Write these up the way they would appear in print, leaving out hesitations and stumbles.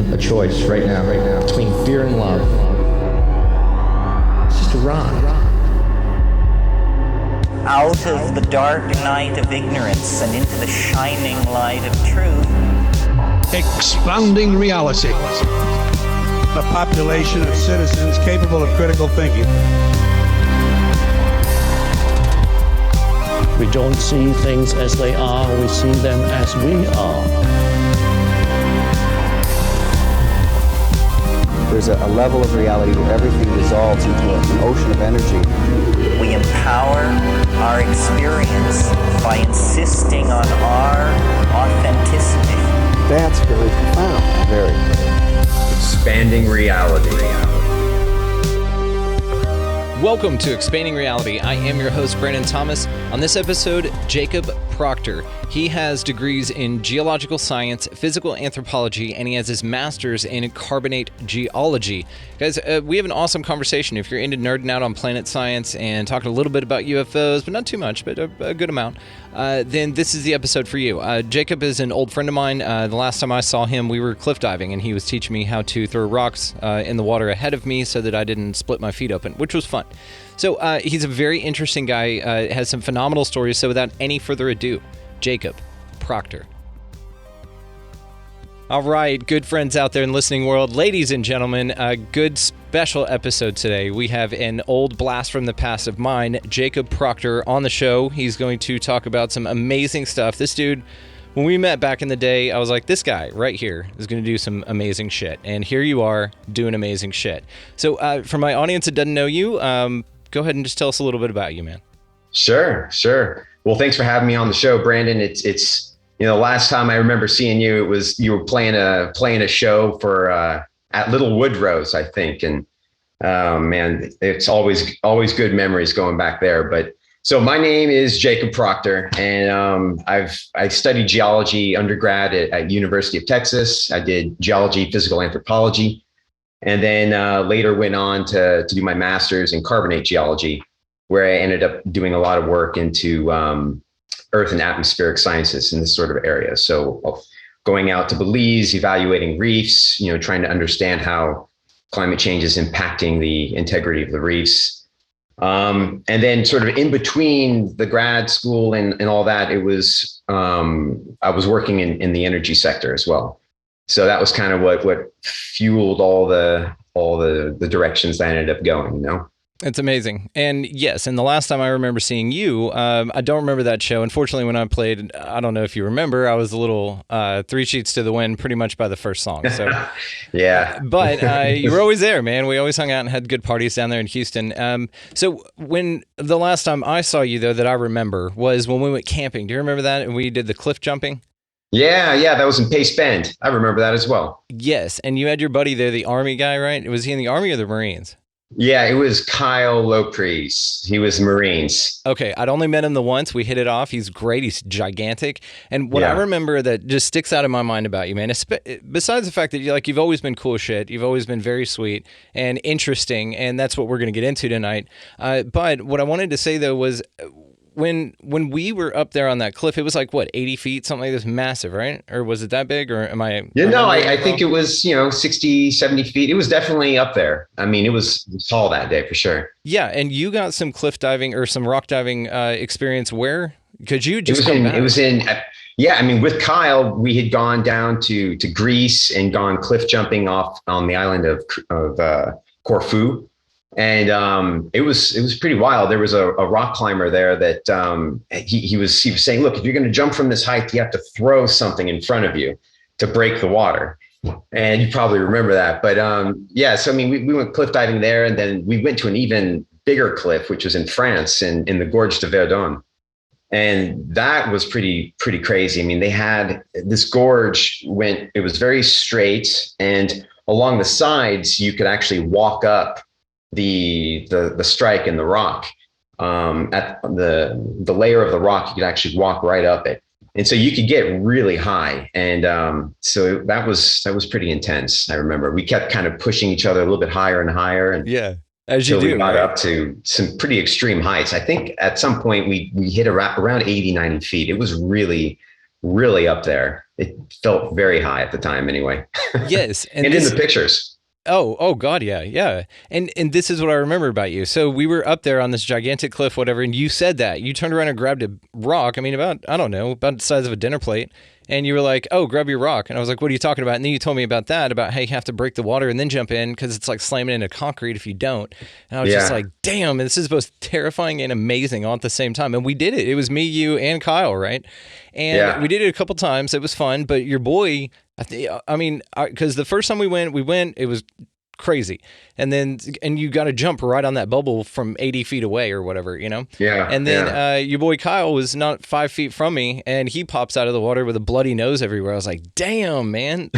a choice right now, between fear and love. It's just a rock. Out of the dark night of ignorance and into the shining light of truth. Expanding reality. A population of citizens capable of critical thinking. We don't see things as they are, we see them as we are. There's a level of reality where everything dissolves into an ocean of energy. We empower our experience by insisting on our authenticity. That's very profound. Very. Expanding reality. Welcome to Expanding Reality. I am your host, Brandon Thomas. On this episode, Jacob Proctor. He has degrees in geological science, physical anthropology, and he has his master's in carbonate geology. Guys, we have an awesome conversation. If you're into nerding out on planet science and talking a little bit about UFOs, but not too much, but a good amount, then this is the episode for you. Jacob is an old friend of mine. The last time I saw him, we were cliff diving, and he was teaching me how to throw rocks in the water ahead of me so that I didn't split my feet open, which was fun. So he's a very interesting guy, has some phenomenal stories. So without any further ado, Jacob Proctor. All right, good friends out there in listening world, ladies and gentlemen, a good special episode today. We have an old blast from the past of mine, Jacob Proctor, on the show. He's going to talk about some amazing stuff. This dude, when we met back in the day, I was like, this guy right here is going to do some amazing shit. And here you are doing amazing shit. So for my audience that doesn't know you, go ahead and just tell us a little bit about you, man. Sure. Well, thanks for having me on the show, Brandon. It's last time I remember seeing you, it was you were playing a show for at Little Woodrow's, I think, and man, it's always good memories going back there. But so my name is Jacob Proctor, and I studied geology undergrad at University of Texas. I did geology, physical anthropology, and then later went on to do my master's in carbonate geology, where I ended up doing a lot of work into earth and atmospheric sciences in this sort of area. So going out to Belize, evaluating reefs, trying to understand how climate change is impacting the integrity of the reefs. And then sort of in between the grad school and all that, it was, I was working in the energy sector as well. So that was kind of what fueled all the directions that I ended up going, It's amazing. And yes, and the last time I remember seeing you, I don't remember that show. Unfortunately, when I played, I don't know if you remember, I was a little 3 sheets to the wind pretty much by the first song. So yeah. But you were always there, man. We always hung out and had good parties down there in Houston. So when the last time I saw you, though, that I remember was when we went camping. Do you remember that? And we did the cliff jumping? Yeah, that was in Pace Bend. I remember that as well. Yes, and you had your buddy there, the Army guy, right? Was he in the Army or the Marines? Yeah, it was Kyle Lopres. He was Marines. Okay, I'd only met him the once. We hit it off. He's great. He's gigantic. And what I remember that just sticks out in my mind about you, man, besides the fact that you've always been cool shit, you've always been very sweet and interesting, and that's what we're going to get into tonight. But what I wanted to say, though, was when we were up there on that cliff, it was like, what, 80 feet, something like this, massive, right? Or was it that big, or am I? Yeah, no, I think it was, 60, 70 feet. It was definitely up there. I mean, it was tall that day for sure. Yeah, and you got some cliff diving or some rock diving experience where? Could you just with Kyle, we had gone down to Greece and gone cliff jumping off on the island of Corfu. And it was pretty wild. There was a rock climber there that he was saying, look, if you're going to jump from this height, you have to throw something in front of you to break the water. And you probably remember that. But so I mean, we went cliff diving there, and then we went to an even bigger cliff, which was in France, in the Gorge de Verdun. And that was pretty crazy. I mean, they had this gorge it was very straight, and along the sides, you could actually walk up the strike in the rock. At the layer of the rock, you could actually walk right up it, and so you could get really high. And so that was pretty intense. I remember we kept kind of pushing each other a little bit higher and higher, and as you do, we got up to some pretty extreme heights. I think at some point we hit around 80, 90 feet. It was really up there. it felt very high at the time anyway. Yes. And in the pictures. Oh God, yeah, yeah. And this is what I remember about you. So we were up there on this gigantic cliff, whatever, and you said that. You turned around and grabbed a rock, I mean, about the size of a dinner plate, and you were like, oh, grab your rock. And I was like, what are you talking about? And then you told me about how you have to break the water and then jump in because it's like slamming into concrete if you don't. And I was just like, damn, this is both terrifying and amazing all at the same time. And we did it. It was me, you, and Kyle, right? And we did it a couple times. It was fun, but your boy... because the first time we went, it was crazy. And you got to jump right on that bubble from 80 feet away or whatever, Yeah. And then your boy Kyle was not 5 feet from me, and he pops out of the water with a bloody nose everywhere. I was like, damn, man,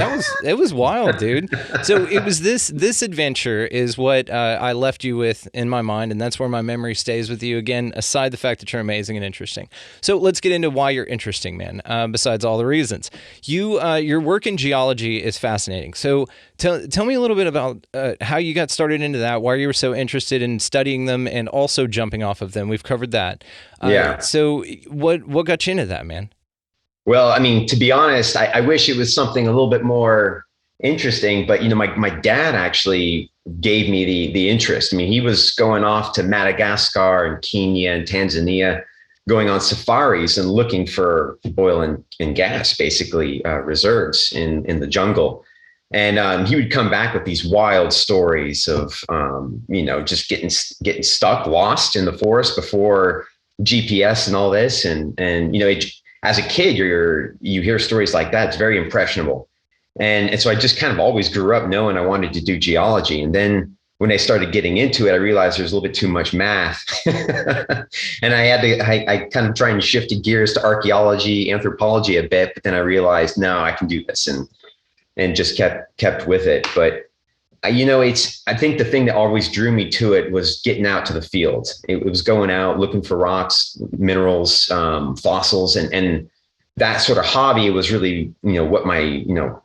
it was wild, dude. So it was this adventure is what I left you with in my mind, and that's where my memory stays with you. Again, aside the fact that you're amazing and interesting. So let's get into why you're interesting, man, besides all the reasons. Your work in geology is fascinating. So tell me a little bit about how you got started into that, why you were so interested in studying them and also jumping off of them. We've covered that. So what got you into that, man? Well, I mean, to be honest, I wish it was something a little bit more interesting, but my dad actually gave me the interest. I mean, he was going off to Madagascar and Kenya and Tanzania, going on safaris and looking for oil and gas, basically reserves in the jungle. And he would come back with these wild stories of, just getting stuck, lost in the forest before GPS and all this. And as a kid, you hear stories like that. It's very impressionable. And so I just kind of always grew up knowing I wanted to do geology. And then when I started getting into it, I realized there's a little bit too much math. And I kind of tried to shift gears to archaeology, anthropology a bit, but then I realized, no, I can do this. And just kept with it. But I think the thing that always drew me to it was getting out to the field. It was going out looking for rocks, minerals, fossils, and that sort of hobby was really, what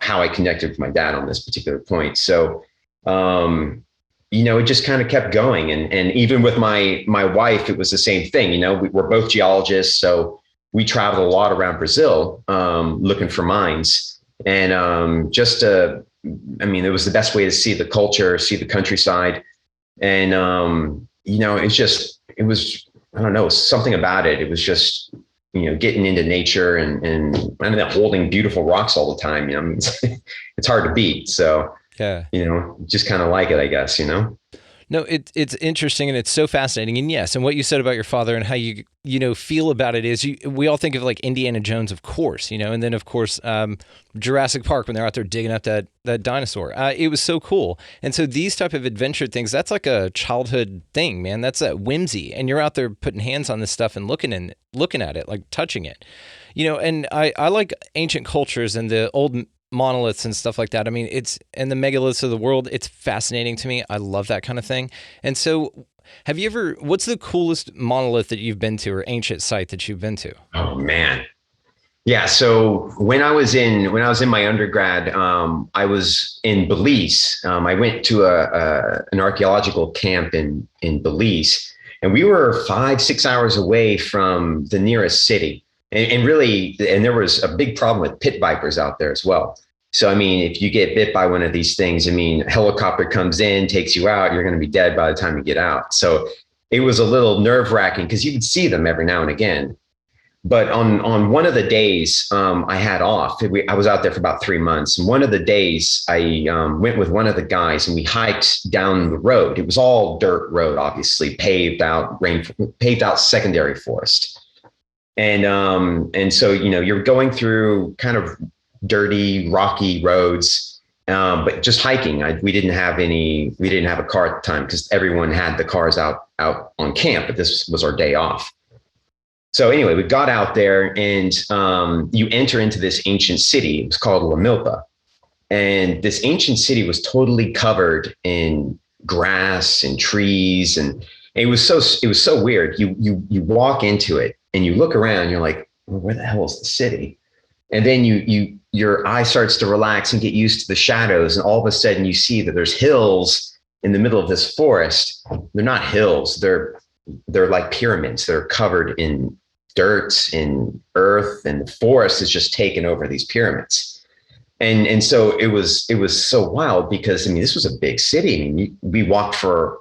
how I connected with my dad on this particular point. So, it just kind of kept going. And even with my wife, it was the same thing. We're both geologists, so we traveled a lot around Brazil, looking for mines. And it was the best way to see the culture, see the countryside. And, it was, I don't know, something about it. It was just, getting into nature and holding beautiful rocks all the time. It's hard to beat. So, just kind of like it, I guess, No, it's interesting and it's so fascinating. And yes, and what you said about your father and how you feel about it is we all think of like Indiana Jones, of course, and then of course Jurassic Park when they're out there digging up that dinosaur. It was so cool. And so these type of adventure things, that's like a childhood thing, man. That's that whimsy. And you're out there putting hands on this stuff and looking at it, like touching it. And I like ancient cultures and the old monoliths and stuff like that. I mean, and the megaliths of the world, it's fascinating to me. I love that kind of thing. And so what's the coolest monolith that you've been to or ancient site that you've been to? Oh man. Yeah. So when I was in my undergrad, I was in Belize. I went to an archaeological camp in Belize, and we were 5-6 hours away from the nearest city. And there was a big problem with pit vipers out there as well. So, I mean, if you get bit by one of these things, a helicopter comes in, takes you out, you're going to be dead by the time you get out. So it was a little nerve wracking because you would see them every now and again. But on one of the days I had off, I was out there for about 3 months. And one of the days I went with one of the guys and we hiked down the road. It was all dirt road, obviously, paved out secondary forest. And so, you're going through kind of dirty, rocky roads, but just hiking. We didn't have a car at the time because everyone had the cars out on camp, but this was our day off. So anyway, we got out there and you enter into this ancient city. It was called La Milpa. And this ancient city was totally covered in grass and trees. And it was so weird. You walk into it and you look around, you're like, well, where the hell is the city? And then your eye starts to relax and get used to the shadows. And all of a sudden you see that there's hills in the middle of this forest. They're not hills. They're like pyramids. They're covered in dirt and earth, and the forest has just taken over these pyramids. And so it was so wild because, I mean, this was a big city. I mean, we walked for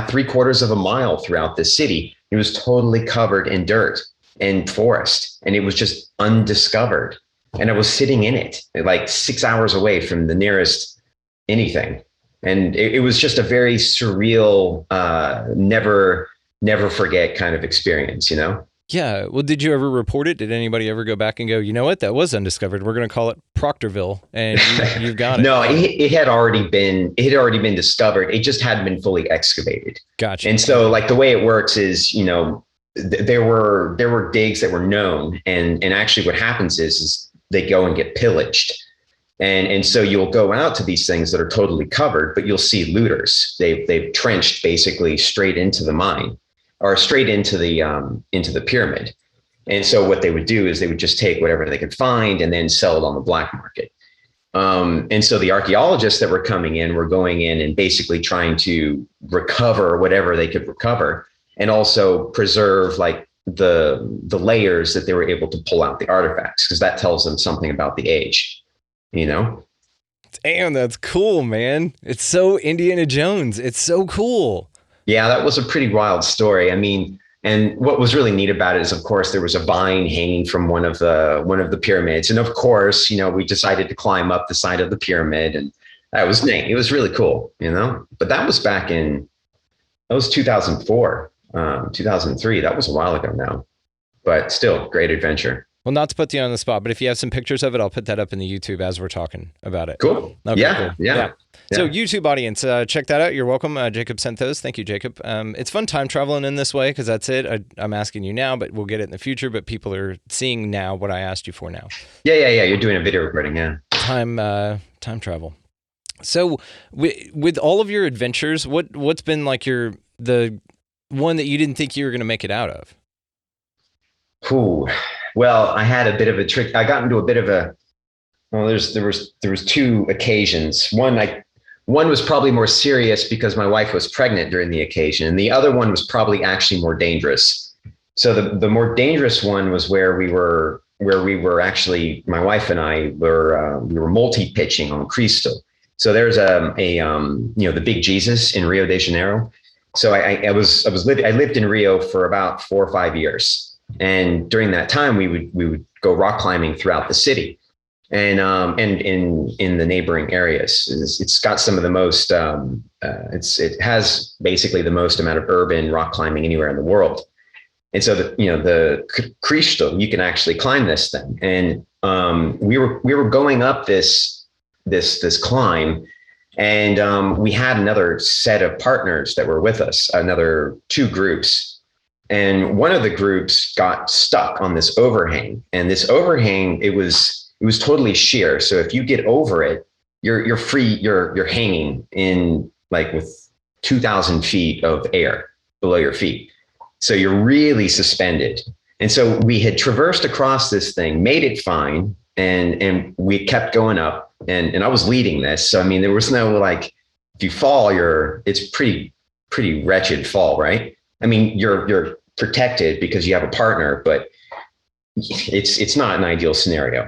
three quarters of a mile throughout the city. It was totally covered in dirt and forest, and it was just undiscovered. And I was sitting in it like 6 hours away from the nearest anything. And it was just a very surreal, never forget kind of experience, you know? Yeah. Well, did you ever report it? Did anybody ever go back and go, you know what, that was undiscovered. We're going to call it Proctorville, and you've got it. No, it had already been discovered. It just hadn't been fully excavated. Gotcha. And so, like, the way it works is, you know, there were digs that were known, and actually what happens is they go and get pillaged. And so you'll go out to these things that are totally covered, but you'll see looters. They've trenched basically straight into the mine, or straight into the pyramid. And so what they would do is they would just take whatever they could find and then sell it on the black market. And so the archaeologists that were coming in were going in and basically trying to recover whatever they could recover, and also preserve like the layers that they were able to pull out the artifacts, because that tells them something about the age, you know? Damn, that's cool, man. It's so Indiana Jones. It's so cool. Yeah, that was a pretty wild story. I mean, and what was really neat about it is, of course, there was a vine hanging from one of the pyramids. And of course, you know, we decided to climb up the side of the pyramid, and that was neat. It was really cool, you know, but that was 2004, 2003. That was a while ago now, but still great adventure. Well, not to put you on the spot, but if you have some pictures of it, I'll put that up in the YouTube as we're talking about it. Cool. Okay, Yeah, cool. yeah. So YouTube audience, check that out. You're welcome. Jacob sent those. Thank you, Jacob. It's fun time traveling in this way, because that's it. I'm asking you now, but we'll get it in the future. But people are seeing now what I asked you for now. Yeah. You're doing a video recording, yeah. Time travel. So with all of your adventures, what's been like the one that you didn't think you were going to make it out of? Ooh. Well, I had a bit of a trick. I got into a bit of a, well, there was two occasions. One was probably more serious because my wife was pregnant during the occasion, and the other one was probably actually more dangerous. So the more dangerous one was where we were actually, my wife and I were multi-pitching on Cristo. So there's the big Jesus in Rio de Janeiro. So I lived in Rio for about 4 or 5 years. And during that time, we would go rock climbing throughout the city, and in the neighboring areas. It's got some of the most. It has basically the most amount of urban rock climbing anywhere in the world. And so the Cristo, you can actually climb this thing. And we were going up this climb, and we had another set of partners that were with us, another 2 groups. And one of the groups got stuck on this overhang, and this overhang, it was totally sheer. So if you get over it, you're free. You're hanging in like with 2,000 feet of air below your feet. So you're really suspended. And so we had traversed across this thing, made it fine. And we kept going up, and I was leading this. So, I mean, there was no, like, if you fall, it's pretty wretched fall, right? I mean, you're protected because you have a partner, but it's not an ideal scenario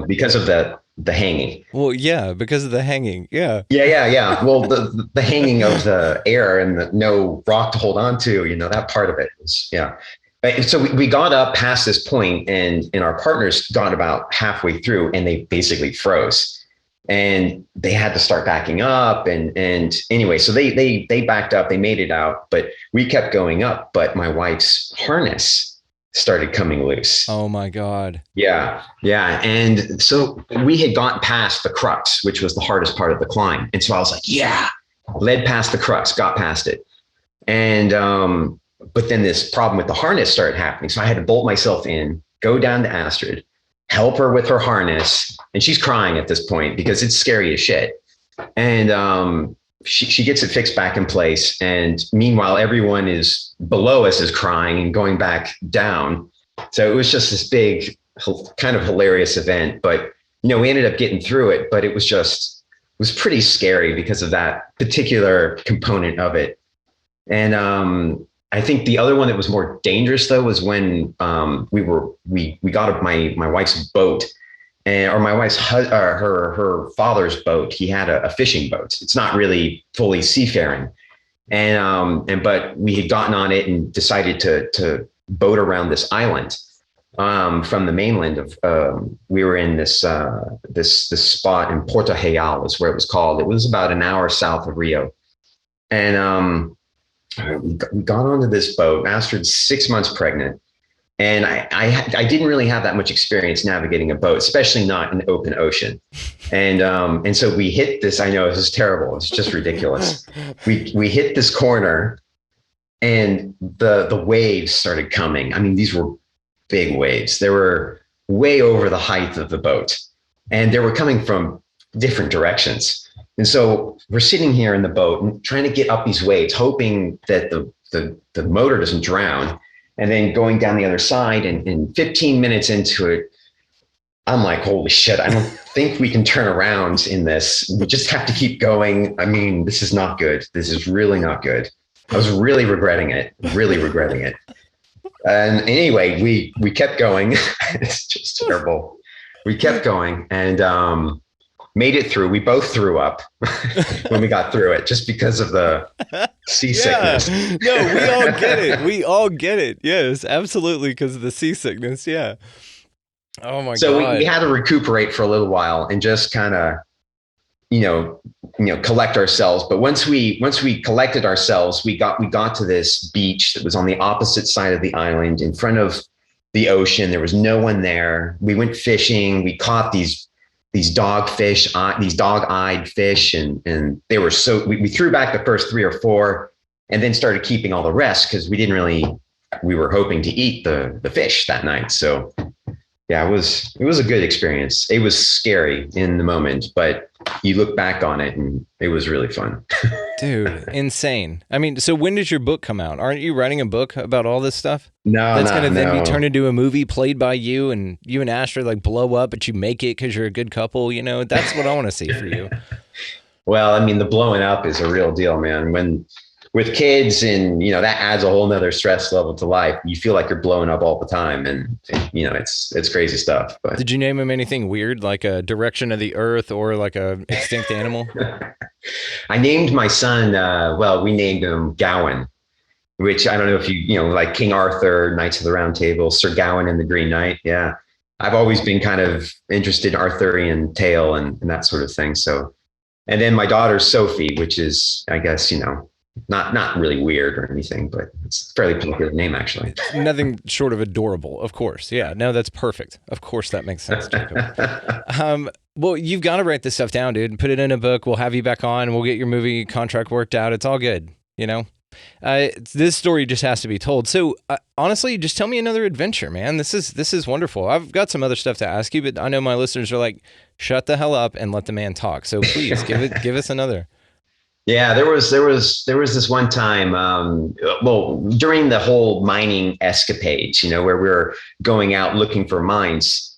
because of the hanging. Well, yeah, because of the hanging. Yeah. Yeah. Well, the hanging of the air and the no rock to hold on to, that part of it is, yeah. So we got up past this point, and our partners got about halfway through, and they basically froze. And they had to start backing up. And anyway, so they backed up, they made it out, but we kept going up. But my wife's harness started coming loose. Oh my God. Yeah. And so we had gotten past the crux, which was the hardest part of the climb. And so I was like, yeah, led past the crux, got past it. And, but then this problem with the harness started happening. So I had to bolt myself in, go down to Astrid, help her with her harness. And she's crying at this point because it's scary as shit. And she gets it fixed back in place. And meanwhile, everyone is below us is crying and going back down. So it was just this big kind of hilarious event. But, we ended up getting through it. But it was pretty scary because of that particular component of it. And I think the other one that was more dangerous though was when we got my wife's boat, or my wife's her father's boat. He had a fishing boat. It's not really fully seafaring, but we had gotten on it and decided to boat around this island from the mainland of. We were in this spot in Porto Real is where it was called. It was about an hour south of Rio, and we got onto this boat. Astrid's 6 months pregnant, and I didn't really have that much experience navigating a boat, especially not in the open ocean. And so we hit this. I know this is terrible. It's just ridiculous. We hit this corner, and the waves started coming. I mean, these were big waves. They were way over the height of the boat, and they were coming from different directions. And so we're sitting here in the boat and trying to get up these waves, hoping that the motor doesn't drown, and then going down the other side. And 15 minutes into it, I'm like, holy shit, I don't think we can turn around in this. We just have to keep going. I mean, this is not good. This is really not good. I was really regretting it. And anyway, we kept going. It's just terrible. We kept going and made it through. We both threw up when we got through it, just because of the seasickness. Yeah. No, we all get it. We all get it. Yes, absolutely, because of the seasickness. Yeah. Oh my God. So we had to recuperate for a little while and just kind of, collect ourselves. But once we collected ourselves, we got to this beach that was on the opposite side of the island, in front of the ocean. There was no one there. We went fishing. We caught these dogfish, these dog-eyed fish, and they were we threw back the first 3 or 4, and then started keeping all the rest because we were hoping to eat the fish that night. So yeah, it was a good experience. It was scary in the moment, but you look back on it and it was really fun. Dude, insane. I mean, so when does your book come out? Aren't you writing a book about all this stuff? No, that's going to then be turned into a movie played by you, and you and Astrid like blow up, but you make it because you're a good couple. That's what I want to see for you. Well, I mean, the blowing up is a real deal, man. With kids, and that adds a whole nother stress level to life. You feel like you're blowing up all the time, and it's crazy stuff. But did you name him anything weird, like a direction of the earth or like a extinct animal? I named my son. We named him Gawain, which I don't know if like King Arthur, Knights of the Round Table, Sir Gawain and the Green Knight. Yeah, I've always been kind of interested in Arthurian tale and that sort of thing. So, and then my daughter's Sophie, which is, I guess, not really weird or anything, but it's a fairly popular name, actually. Nothing short of adorable, of course. Yeah, no, that's perfect. Of course, that makes sense, Jacob. Well, you've got to write this stuff down, dude, and put it in a book. We'll have you back on. We'll get your movie contract worked out. It's all good, This story just has to be told. So honestly, just tell me another adventure, man. This is wonderful. I've got some other stuff to ask you, but I know my listeners are like, shut the hell up and let the man talk. So please give us another. Yeah, there was this one time, during the whole mining escapades, where we were going out looking for mines.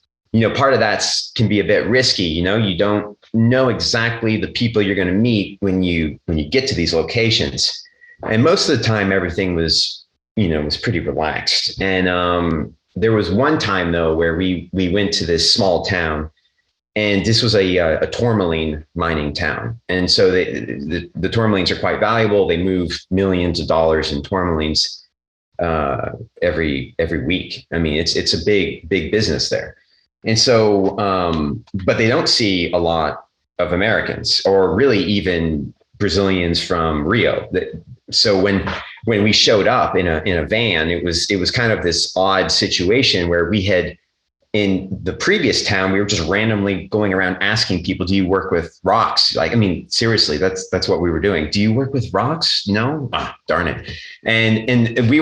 Part of that can be a bit risky. You don't know exactly the people you're going to meet when you get to these locations. And most of the time, everything was pretty relaxed. And there was one time though where we went to this small town. And this was a tourmaline mining town. And so the tourmalines are quite valuable. They move millions of dollars in tourmalines every week. I mean, it's a big business there. And so, but they don't see a lot of Americans or really even Brazilians from Rio. So when we showed up in a van, it was kind of this odd situation where we had, in the previous town, we were just randomly going around asking people, do you work with rocks? Like, I mean, seriously, that's what we were doing. Do you work with rocks? No? Darn it. And we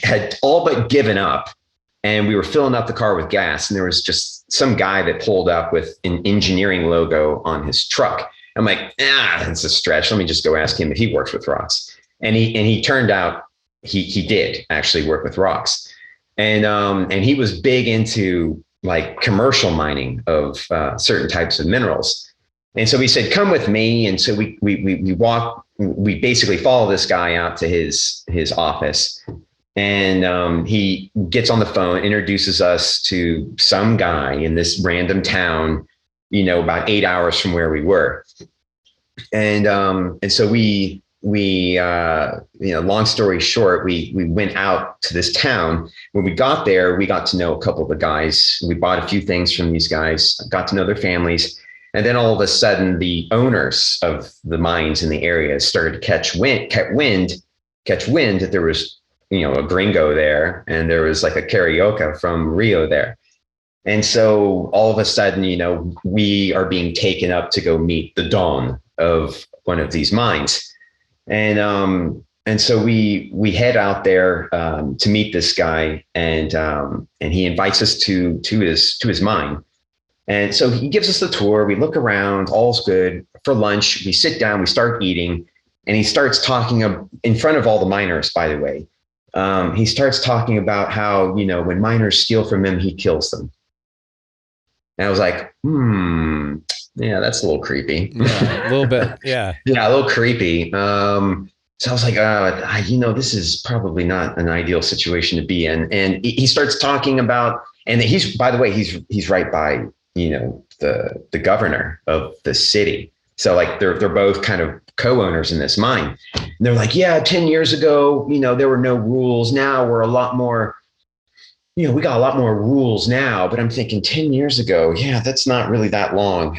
had all but given up, and we were filling up the car with gas. And there was just some guy that pulled up with an engineering logo on his truck. I'm like, that's a stretch. Let me just go ask him if he works with rocks. And he turned out he did actually work with rocks. And he was big into like commercial mining of certain types of minerals. And so we said, come with me. And so we walk, we basically follow this guy out to his office. And he gets on the phone, introduces us to some guy in this random town, about 8 hours from where we were. And so we long story short, we went out to this town. When we got there, we got to know a couple of the guys. We bought a few things from these guys, got to know their families. And then all of a sudden, the owners of the mines in the area started to catch wind that there was, a gringo there, and there was like a carioca from Rio there. And so all of a sudden, we are being taken up to go meet the Don of one of these mines. And so we head out there to meet this guy, and he invites us to his mine. And so he gives us the tour. We look around, all's good. For lunch, we sit down, we start eating, and he starts talking in front of all the miners, by the way. He starts talking about how, when miners steal from him, he kills them. And I was like, yeah, that's a little creepy. Yeah, a little bit. Yeah. Yeah, a little creepy. So I was like, this is probably not an ideal situation to be in. And he starts talking about, and by the way, he's right by, the governor of the city. So like they're both kind of co-owners in this mine. And they're like, yeah, 10 years ago, there were no rules. Now we're a lot more, we got a lot more rules now. But I'm thinking 10 years ago, yeah, that's not really that long.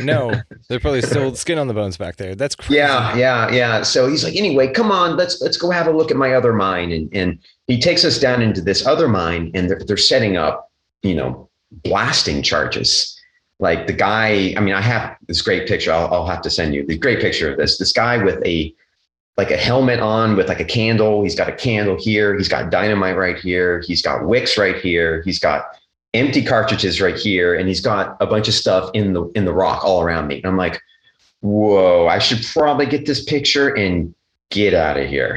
No, they're probably still skin on the bones back there. That's crazy. Yeah. So he's like, anyway, come on, let's go have a look at my other mine. And he takes us down into this other mine, and they're setting up, blasting charges. Like the guy, I have this great picture. I'll have to send you the great picture of this guy with a helmet on with like a candle. He's got a candle here. He's got dynamite right here. He's got wicks right here. He's got empty cartridges right here. And he's got a bunch of stuff in the rock all around me. And I'm like, whoa, I should probably get this picture and get out of here.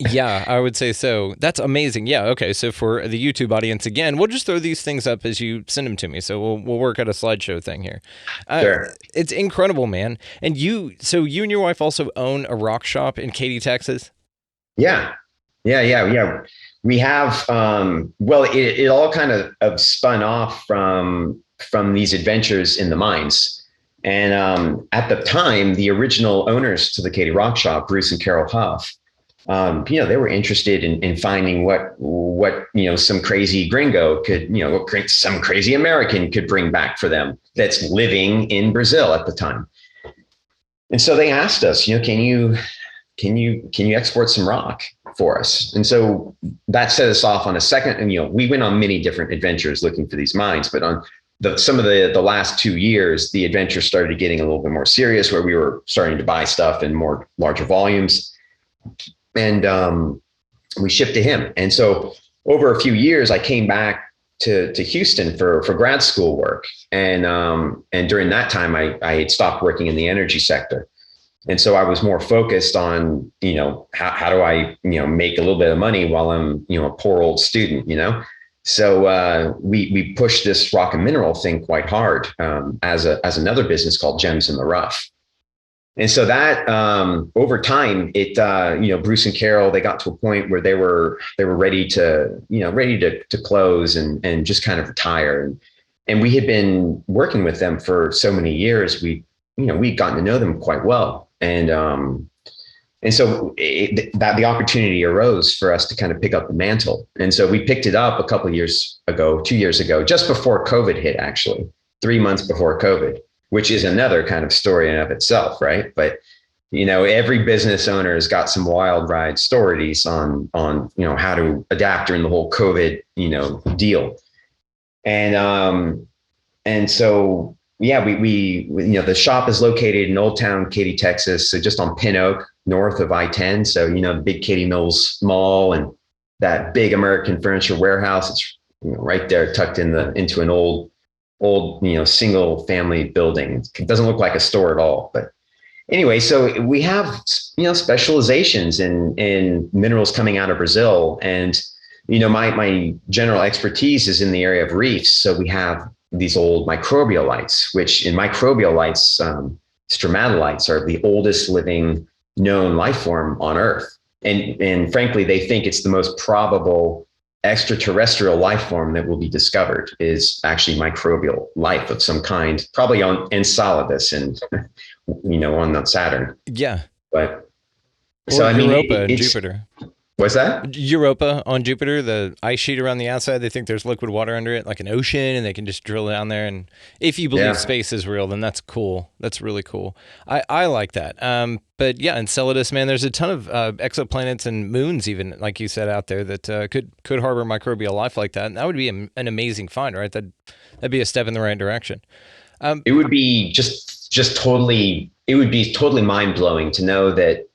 Yeah, I would say so. That's amazing. Yeah. Okay. So for the YouTube audience, again, we'll just throw these things up as you send them to me. So we'll work out a slideshow thing here. Sure. It's incredible, man. And you and your wife also own a rock shop in Katy, Texas. Yeah. We have, it all kind of spun off from these adventures in the mines. And at the time, the original owners to the Katy Rock Shop, Bruce and Carol Huff, they were interested in finding what some crazy gringo could, what some crazy American could bring back for them that's living in Brazil at the time. And so they asked us, can you export some rock for us? And so that set us off on a second. And we went on many different adventures looking for these mines, but on some of the last 2 years, the adventure started getting a little bit more serious, where we were starting to buy stuff in larger volumes. And we shipped to him. And so over a few years, I came back to Houston for grad school work. And during that time, I had stopped working in the energy sector. And so I was more focused on, how do I, make a little bit of money while I'm, a poor old student, So we pushed this rock and mineral thing quite hard as another business called Gems in the Rough. And so that over time, it Bruce and Carol, they got to a point where they were ready to close and just kind of retire. And we had been working with them for so many years. We'd gotten to know them quite well. And so the opportunity arose for us to kind of pick up the mantle. And so we picked it up a couple of years ago, 2 years ago, just before COVID hit, actually, 3 months before COVID, which is another kind of story in and of itself, right? But, every business owner has got some wild ride stories on how to adapt during the whole COVID, deal. And so, yeah, we the shop is located in Old Town, Katy, Texas. So just on Pin Oak, north of I-10. So, the big Katy Mills Mall and that big American Furniture Warehouse, it's right there tucked into an old, single family building. It doesn't look like a store at all. But anyway, so we have, specializations in minerals coming out of Brazil. And, my general expertise is in the area of reefs. So we have these old microbialites, which in microbialites, stromatolites are the oldest living known life form on Earth. And frankly, they think it's the most probable extraterrestrial life form that will be discovered is actually microbial life of some kind, probably on Enceladus and, on Saturn. Yeah. But or so, I mean, Europa and Jupiter. What's that? Europa on Jupiter, the ice sheet around the outside, they think there's liquid water under it, like an ocean, and they can just drill down there. And if you believe space is real, then that's cool. That's really cool. I like that. But yeah, Enceladus, man, there's a ton of exoplanets and moons, even like you said, out there that could harbor microbial life like that. And that would be an amazing find, right? That'd be a step in the right direction. It would be totally mind blowing to know that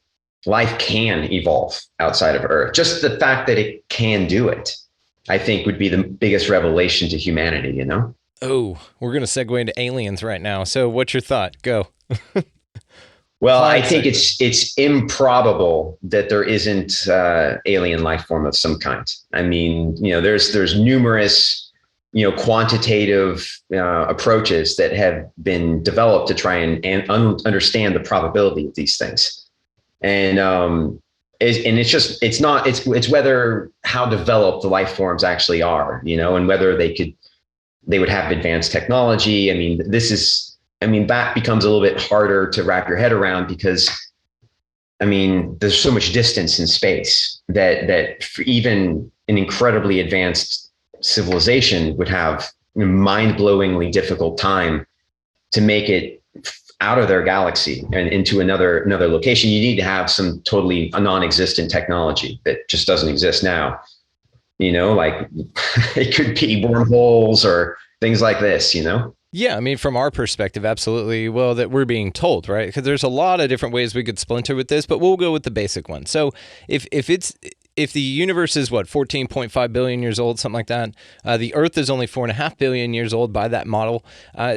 life can evolve outside of Earth. Just the fact that it can do it, I think, would be the biggest revelation to humanity, Oh, we're going to segue into aliens right now. So what's your thought? Go. Well, I think it's improbable that there isn't alien life form of some kind. I mean, there's numerous, quantitative approaches that have been developed to try and understand the probability of these things. And it's whether how developed the life forms actually are, and whether they would have advanced technology. That becomes a little bit harder to wrap your head around because, there's so much distance in space that for even an incredibly advanced civilization would have a mind-blowingly difficult time to make it out of their galaxy and into another location. You need to have some totally non-existent technology that just doesn't exist now. Like it could be wormholes or things like this, Yeah, from our perspective, absolutely. Well, that we're being told, right? Because there's a lot of different ways we could splinter with this, but we'll go with the basic one. So if the universe is 14.5 billion years old, something like that, the Earth is only 4.5 billion years old by that model.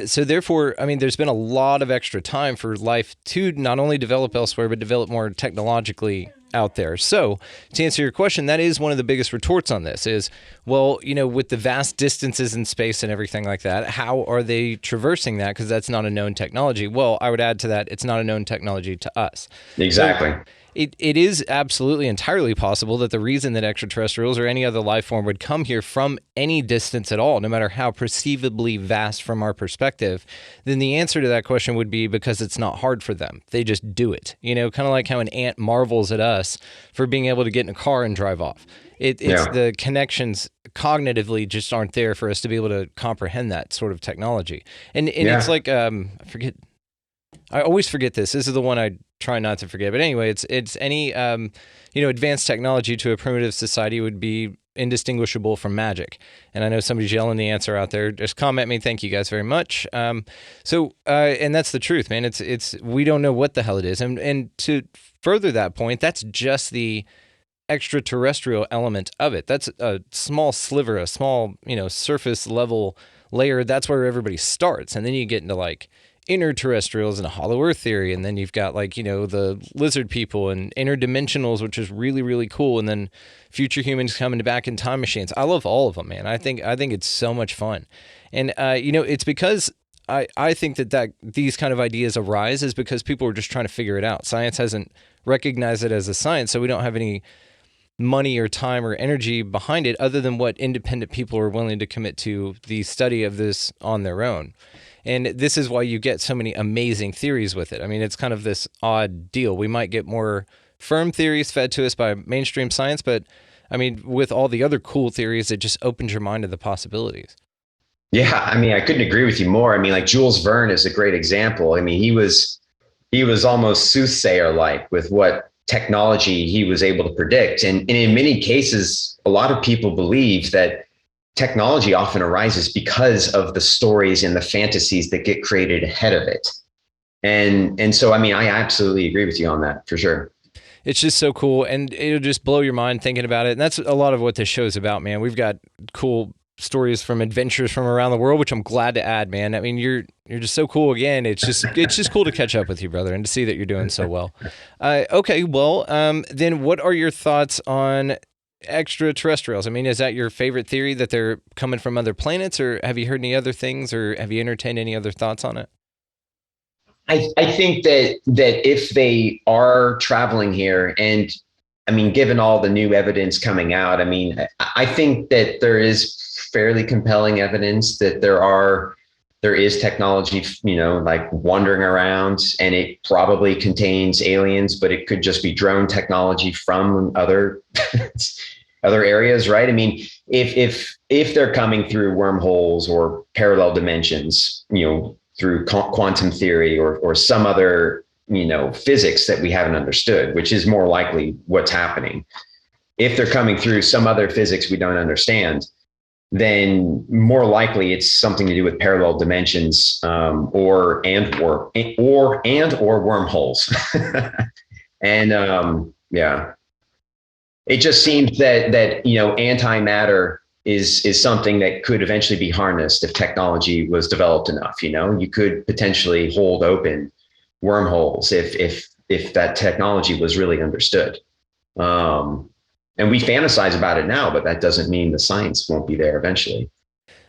So therefore, there's been a lot of extra time for life to not only develop elsewhere, but develop more technologically out there. So to answer your question, that is one of the biggest retorts on this is, well, with the vast distances in space and everything like that, how are they traversing that? Because that's not a known technology. Well, I would add to that, it's not a known technology to us. Exactly. So it is absolutely entirely possible that the reason that extraterrestrials or any other life form would come here from any distance at all, no matter how perceivably vast from our perspective, then the answer to that question would be because it's not hard for them. They just do it. Kind of like how an ant marvels at us for being able to get in a car and drive off. It's the connections cognitively just aren't there for us to be able to comprehend that sort of technology. And it's like, I always forget this. This is the one I try not to forget. But anyway, it's any advanced technology to a primitive society would be indistinguishable from magic. And I know somebody's yelling the answer out there. Just comment me. Thank you guys very much. And that's the truth, man. It's we don't know what the hell it is. And to further that point, that's just the extraterrestrial element of it. That's a small sliver, a small surface level layer. That's where everybody starts, and then you get into like interterrestrials and a hollow earth theory, and then you've got the lizard people and interdimensionals, which is really, really cool, and then future humans coming back in time machines. I love all of them, man. I think it's so much fun. And it's because I think that these kind of ideas arise is because people are just trying to figure it out. Science hasn't recognized it as a science, so we don't have any money or time or energy behind it other than what independent people are willing to commit to the study of this on their own. And this is why you get so many amazing theories with it. It's kind of this odd deal. We might get more firm theories fed to us by mainstream science, but with all the other cool theories, it just opens your mind to the possibilities. Yeah, I couldn't agree with you more. Like Jules Verne is a great example. He was almost soothsayer-like with what technology he was able to predict. And in many cases, a lot of people believe that technology often arises because of the stories and the fantasies that get created ahead of it. And so, I absolutely agree with you on that for sure. It's just so cool, and it'll just blow your mind thinking about it. And that's a lot of what this show's about, man. We've got cool stories from adventures from around the world, which I'm glad to add, man. You're just so cool. Again, it's just cool to catch up with you, brother, and to see that you're doing so well. Okay, well, then what are your thoughts on extraterrestrials? I mean, is that your favorite theory, that they're coming from other planets, or have you heard any other things, or have you entertained any other thoughts on it? I think that if they are traveling here, and I mean, given all the new evidence coming out, I mean, I think that there is fairly compelling evidence that there is technology, like wandering around, and it probably contains aliens, but it could just be drone technology from other other areas, right? I mean, if they're coming through wormholes or parallel dimensions, through quantum theory or some other, physics that we haven't understood, which is more likely what's happening. If they're coming through some other physics we don't understand, then more likely it's something to do with parallel dimensions, or wormholes. And yeah, it just seems that antimatter is something that could eventually be harnessed if technology was developed enough. You could potentially hold open wormholes if that technology was really understood. And we fantasize about it now, but that doesn't mean the science won't be there eventually.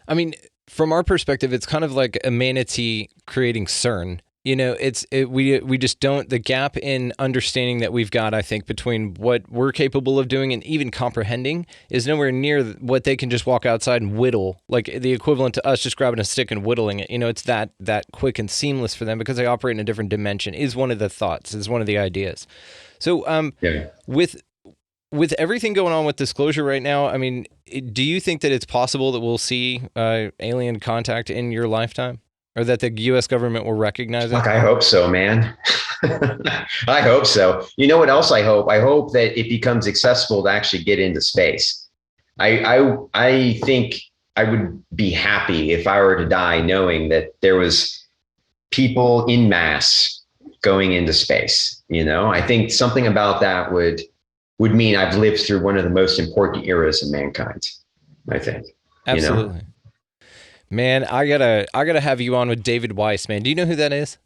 I mean, from our perspective, it's kind of like a manatee creating CERN. We just don't, the gap in understanding that we've got, I think, between what we're capable of doing and even comprehending is nowhere near what they can just walk outside and whittle, like the equivalent to us just grabbing a stick and whittling it. It's that quick and seamless for them because they operate in a different dimension, is one of the thoughts, is one of the ideas. So with everything going on with disclosure right now, I mean, do you think that it's possible that we'll see alien contact in your lifetime? Or that the U.S. government will recognize it? Fuck, I hope so, man. I hope so. You know what else I hope? I hope that it becomes accessible to actually get into space. I think I would be happy if I were to die knowing that there was people in mass going into space. I think something about that would mean I've lived through one of the most important eras of mankind, I think. Absolutely. Man, I gotta have you on with David Weiss, man. Do you know who that is?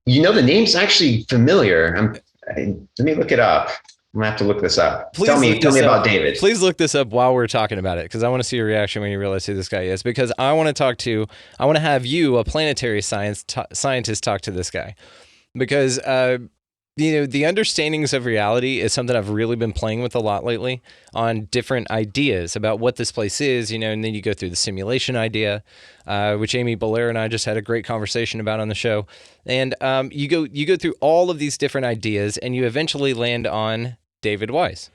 The name's actually familiar. Let me look it up. I'm gonna have to look this up. Tell me about David. Please look this up while we're talking about it, because I want to see your reaction when you realize who this guy is. Because I want to have you, a planetary scientist, talk to this guy, because the understandings of reality is something I've really been playing with a lot lately on different ideas about what this place is, and then you go through the simulation idea, which Amy Belair and I just had a great conversation about on the show. And you go through all of these different ideas and you eventually land on David Weiss.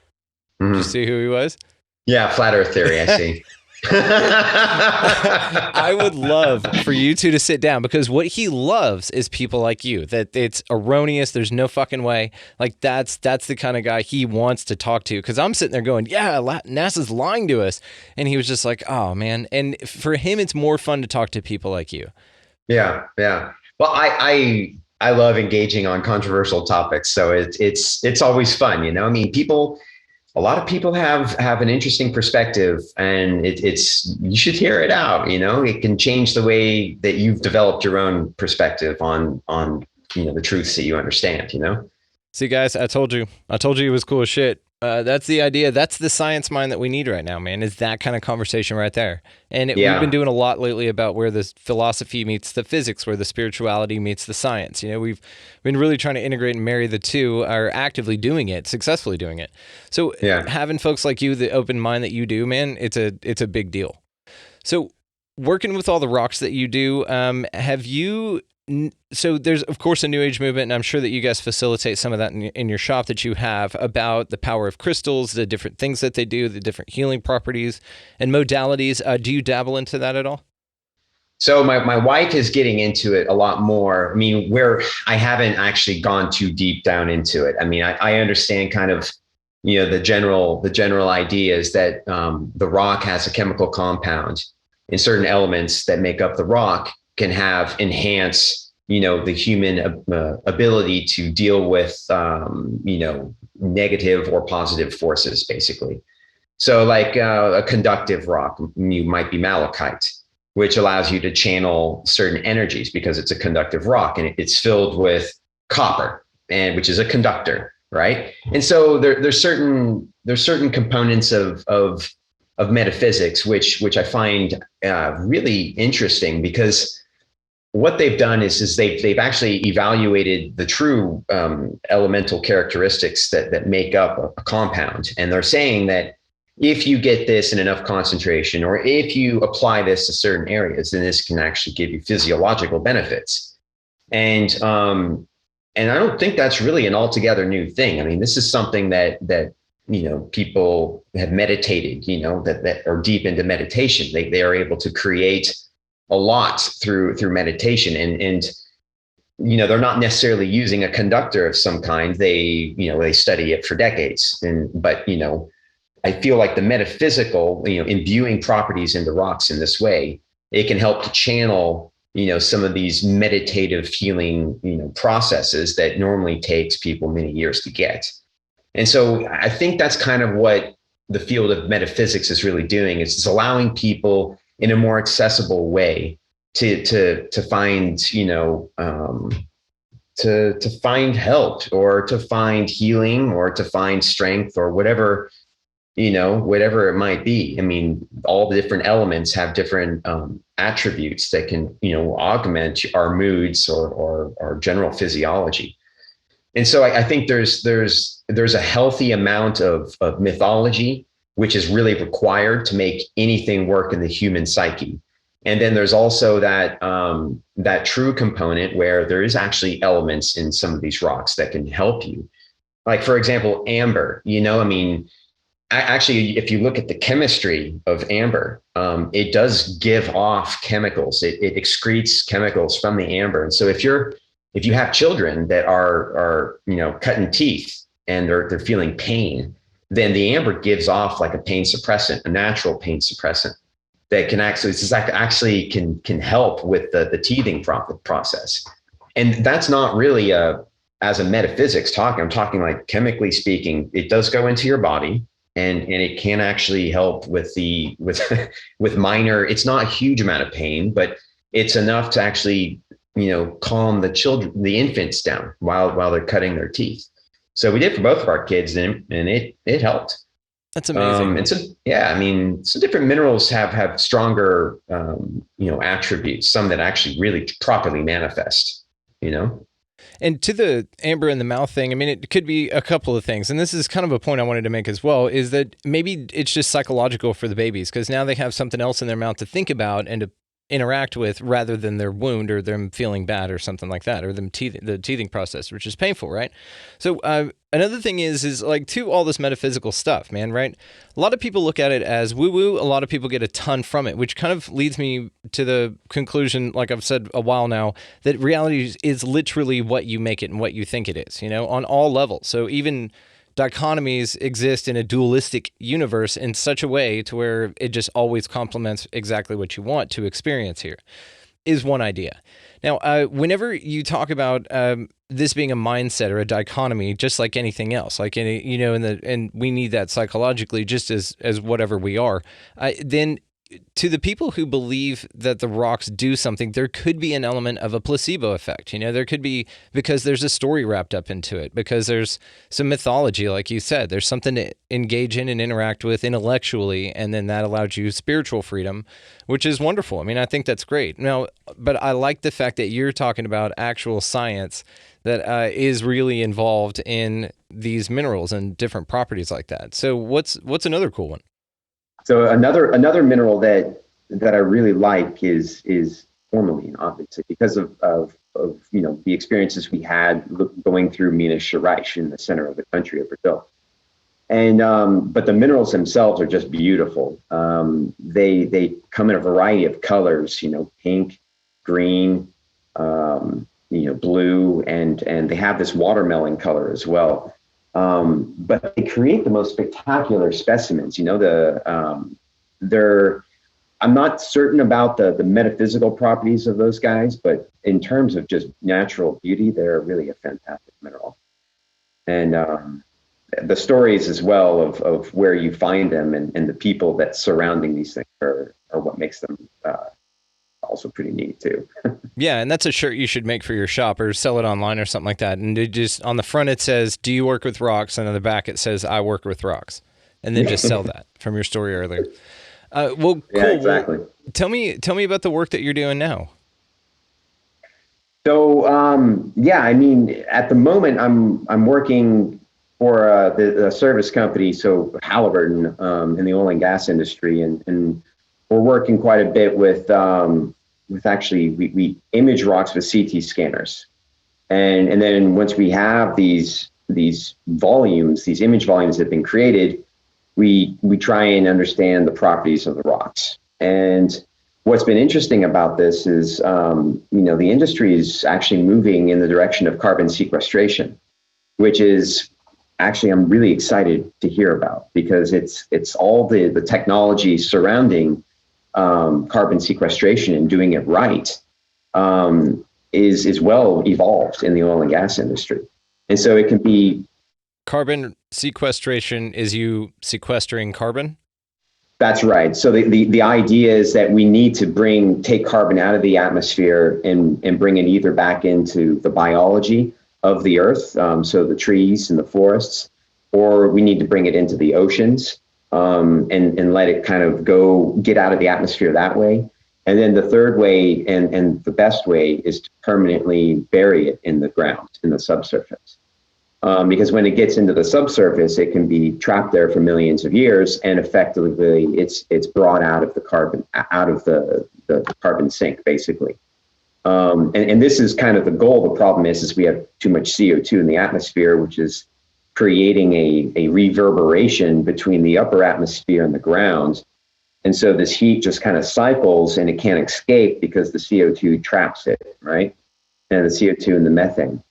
Did you see who he was? Yeah, flat earth theory, I see. I would love for you two to sit down, because what he loves is people like you, that it's erroneous. There's no fucking way. Like that's the kind of guy he wants to talk to. Cause I'm sitting there going, yeah, NASA's lying to us. And he was just like, oh man. And for him, it's more fun to talk to people like you. Yeah. Yeah. Well, I love engaging on controversial topics. So it's always fun. I mean, a lot of people have an interesting perspective, and you should hear it out. It can change the way that you've developed your own perspective on the truths that you understand. See, guys, I told you it was cool as shit. That's the idea. That's the science mind that we need right now, man, is that kind of conversation right there. And we've been doing a lot lately about where the philosophy meets the physics, where the spirituality meets the science. We've been really trying to integrate and marry the two, are actively doing it, successfully doing it. So having folks like you, the open mind that you do, man, it's a big deal. So working with all the rocks that you do, have you... So there's, of course, a New Age movement, and I'm sure that you guys facilitate some of that in your shop that you have, about the power of crystals, the different things that they do, the different healing properties and modalities. Do you dabble into that at all? So my wife is getting into it a lot more. I mean, where I haven't actually gone too deep down into it. I mean, I understand kind of, the general idea is that the rock has a chemical compound, and certain elements that make up the rock can enhance, the human ability to deal with, negative or positive forces, basically. So like a conductive rock, might be malachite, which allows you to channel certain energies because it's a conductive rock, and it's filled with copper, which is a conductor, right? And so there's certain there's certain components of metaphysics which I find really interesting, because what they've done is they've actually evaluated the true elemental characteristics that make up a compound, and they're saying that if you get this in enough concentration, or if you apply this to certain areas, then this can actually give you physiological benefits. And I don't think that's really an altogether new thing. I mean, this is something that people have meditated, that are deep into meditation. They are able to create a lot through meditation, and they're not necessarily using a conductor of some kind. They study it for decades, but I feel like the metaphysical, imbuing properties into rocks in this way, it can help to channel some of these meditative healing processes that normally takes people many years to get. And so I think that's kind of what the field of metaphysics is really doing. It's allowing people in a more accessible way to find, to find help, or to find healing, or to find strength, or whatever it might be. I mean, all the different elements have different attributes that can, augment our moods or our general physiology. And so I think there's a healthy amount of mythology, which is really required to make anything work in the human psyche. And then there's also that true component where there is actually elements in some of these rocks that can help you. Like, for example, amber, actually, if you look at the chemistry of amber, it does give off chemicals. It excretes chemicals from the amber. And so if you have children that are cutting teeth and they're feeling pain, then the amber gives off like a pain suppressant, a natural pain suppressant that can actually can help with the teething process. And that's not really as a metaphysics talking. I'm talking like chemically speaking, it does go into your body. And it can actually help with minor, it's not a huge amount of pain, but it's enough to actually, calm the infants down while they're cutting their teeth. So we did for both of our kids, and it helped. That's amazing. And so, some different minerals have stronger, attributes, some that actually really properly manifest, And to the amber in the mouth thing, it could be a couple of things. And this is kind of a point I wanted to make as well, is that maybe it's just psychological for the babies, because now they have something else in their mouth to think about and to interact with, rather than their wound or them feeling bad or something like that, or the teething process, which is painful, right? So another thing is like, to all this metaphysical stuff, man, right? A lot of people look at it as woo-woo. A lot of people get a ton from it, which kind of leads me to the conclusion, like I've said a while now, that reality is literally what you make it and what you think it is, on all levels. So even dichotomies exist in a dualistic universe in such a way to where it just always complements exactly what you want to experience here, is one idea. Now, whenever you talk about this being a mindset or a dichotomy, just like anything else, like and we need that psychologically, just as whatever we are, then to the people who believe that the rocks do something, there could be an element of a placebo effect. There could be, because there's a story wrapped up into it, because there's some mythology, like you said, there's something to engage in and interact with intellectually, and then that allows you spiritual freedom, which is wonderful. I think that's great. Now, but I like the fact that you're talking about actual science that is really involved in these minerals and different properties like that. So what's another cool one? So another mineral that I really like is tourmaline, obviously, because of the experiences we had going through Minas Gerais in the center of the country of Brazil. And but the minerals themselves are just beautiful. They come in a variety of colors, pink, green, blue, and they have this watermelon color as well. But they create the most spectacular specimens. I'm not certain about the metaphysical properties of those guys, but in terms of just natural beauty, they're really a fantastic mineral. And the stories as well of where you find them and the people that surrounding these things are what makes them also pretty neat too. Yeah, and that's a shirt you should make for your shop or sell it online or something like that. And it just, on the front it says, "Do you work with rocks?" And on the back it says, "I work with rocks." and then just sell that from your story earlier. Well, cool. Yeah, exactly. Well, tell me about the work that you're doing now. So, I mean, at the moment, I'm working for the service company, so Halliburton, in the oil and gas industry, and we're working quite a bit with actually we image rocks with CT scanners, and then once we have these volumes, these image volumes that have been created, we try and understand the properties of the rocks. And what's been interesting about this is, the industry is actually moving in the direction of carbon sequestration, which is actually I'm really excited to hear about, because it's all the technology surrounding carbon sequestration and doing it right is well evolved in the oil and gas industry. And so it can be carbon sequestration is you sequestering carbon. That's right. So the idea is that we need to take carbon out of the atmosphere and bring it either back into the biology of the earth, so the trees and the forests, or we need to bring it into the oceans and let it kind of get out of the atmosphere that way. And then the third way and the best way is to permanently bury it in the ground, in the subsurface. Because when it gets into the subsurface, it can be trapped there for millions of years, and effectively it's brought out of the carbon sink, basically. And this is kind of the goal. The problem is we have too much CO2 in the atmosphere, which is creating a reverberation between the upper atmosphere and the ground. And so this heat just kind of cycles and it can't escape because the CO2 traps it, right? And the CO2 and the methane.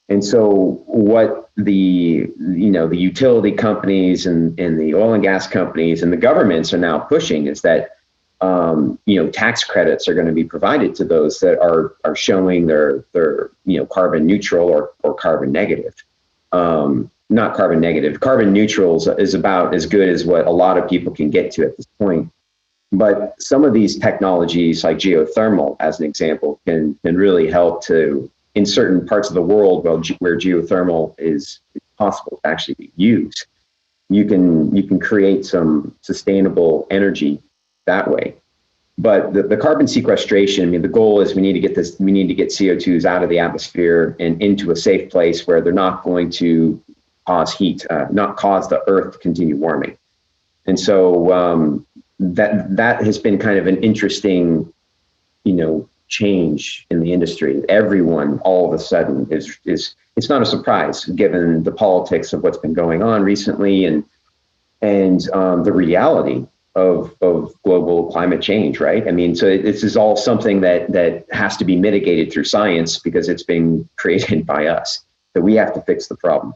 And so what the utility companies and the oil and gas companies and the governments are now pushing is that, tax credits are going to be provided to those that are showing their carbon neutral or carbon negative. Not carbon negative. Carbon neutral is about as good as what a lot of people can get to at this point. But some of these technologies, like geothermal, as an example, can really help to, in certain parts of the world where geothermal is possible to actually be used, you can create some sustainable energy that way. But the carbon sequestration, I mean, the goal is we need to get CO2s out of the atmosphere and into a safe place where they're not going to cause heat, not cause the earth to continue warming. And so that has been kind of an interesting, change in the industry. Everyone all of a sudden is it's not a surprise given the politics of what's been going on recently and the reality of global climate change, right? I mean, so this is all something that has to be mitigated through science because it's been created by us. So we have to fix the problem.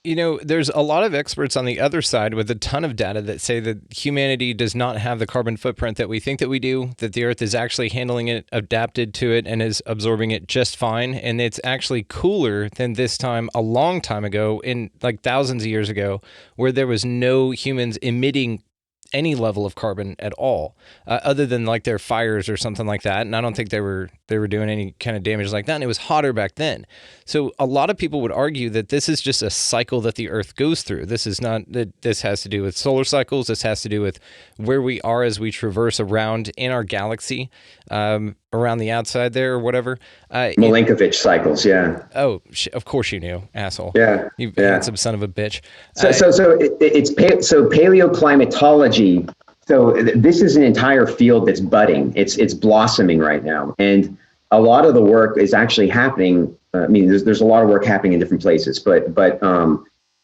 There's a lot of experts on the other side with a ton of data that say that humanity does not have the carbon footprint that we think that we do, that the earth is actually handling it, adapted to it, and is absorbing it just fine. And it's actually cooler than this time a long time ago, in like thousands of years ago, where there was no humans emitting any level of carbon at all, other than like their fires or something like that. And I don't think they were doing any kind of damage like that. And it was hotter back then. So a lot of people would argue that this is just a cycle that the earth goes through. This is not that this has to do with solar cycles. This has to do with where we are as we traverse around in our galaxy, around the outside there or whatever. Milankovitch cycles. Yeah. Oh, of course you knew, asshole. Yeah. You handsome son of a bitch. So it's paleoclimatology. So this is an entire field that's budding. It's blossoming right now, and a lot of the work is actually happening. I mean, there's a lot of work happening in different places, but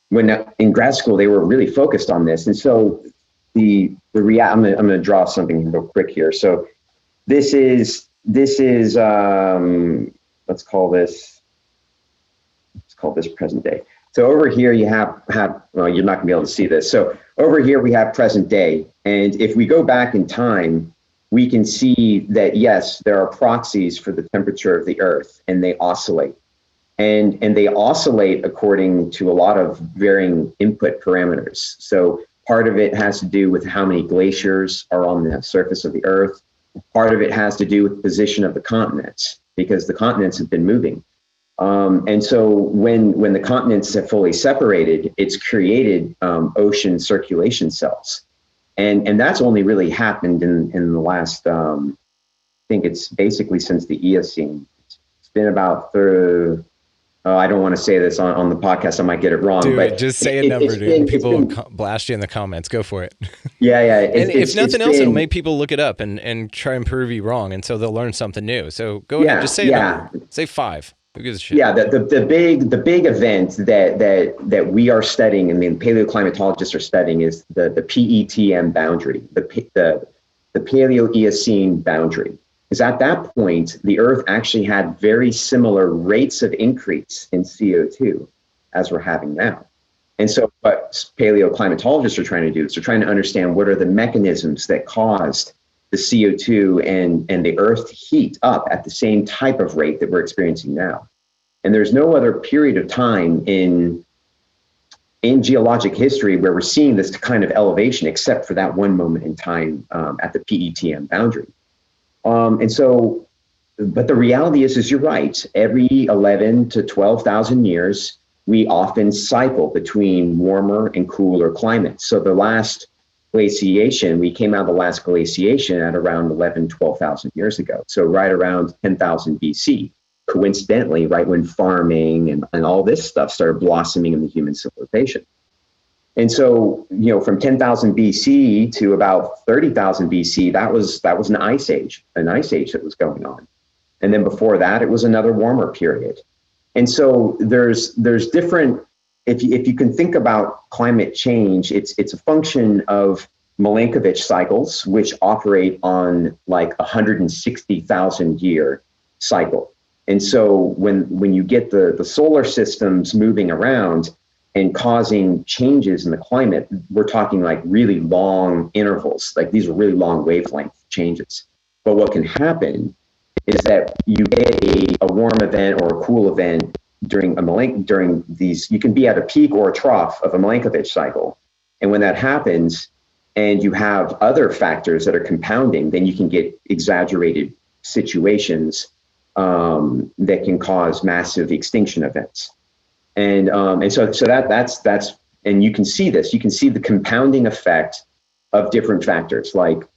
when in grad school they were really focused on this, and so I'm going to draw something real quick here. So this is let's call this present day. So over here you have well, you're not gonna be able to see this. So over here we have present day. And if we go back in time, we can see that, yes, there are proxies for the temperature of the earth and they oscillate. And they oscillate according to a lot of varying input parameters. So part of it has to do with how many glaciers are on the surface of the earth. Part of it has to do with the position of the continents, because the continents have been moving. And so when the continents have fully separated, it's created ocean circulation cells. And that's only really happened in the last, I think it's basically since the Eocene. It's been about I don't want to say this on the podcast. I might get it wrong. But just say a number, dude. People will blast you in the comments. Go for it. Yeah. And if nothing else, it'll make people look it up and try and prove you wrong. And so they'll learn something new. So go ahead, just say a number. Say 5. Who gives a shit? Yeah, the big event that we are studying, and the paleoclimatologists are studying, is the PETM boundary, the Paleo-Eocene boundary. Because at that point, the Earth actually had very similar rates of increase in CO2 as we're having now. And so what paleoclimatologists are trying to do is they're trying to understand what are the mechanisms that caused the CO2 and the Earth to heat up at the same type of rate that we're experiencing now. And there's no other period of time in geologic history where we're seeing this kind of elevation except for that one moment in time at the PETM boundary. But the reality is you're right. Every 11 to 12,000 years, we often cycle between warmer and cooler climates. So the last glaciation, we came out of the last glaciation at around 12,000 years ago. So right around 10,000 BC, coincidentally, right when farming and all this stuff started blossoming in the human civilization. And so, from 10,000 BC to about 30,000 BC, that was an ice age that was going on. And then before that, it was another warmer period. And so there's different, if you can think about climate change, it's a function of Milankovitch cycles, which operate on like 160,000 year cycle. And so when you get the solar systems moving around and causing changes in the climate, we're talking like really long intervals, like these are really long wavelength changes. But what can happen is that you get a warm event or a cool event during these, you can be at a peak or a trough of a Milankovitch cycle. And when that happens and you have other factors that are compounding, then you can get exaggerated situations that can cause massive extinction events. And so that's and you can see this. You can see the compounding effect of different factors like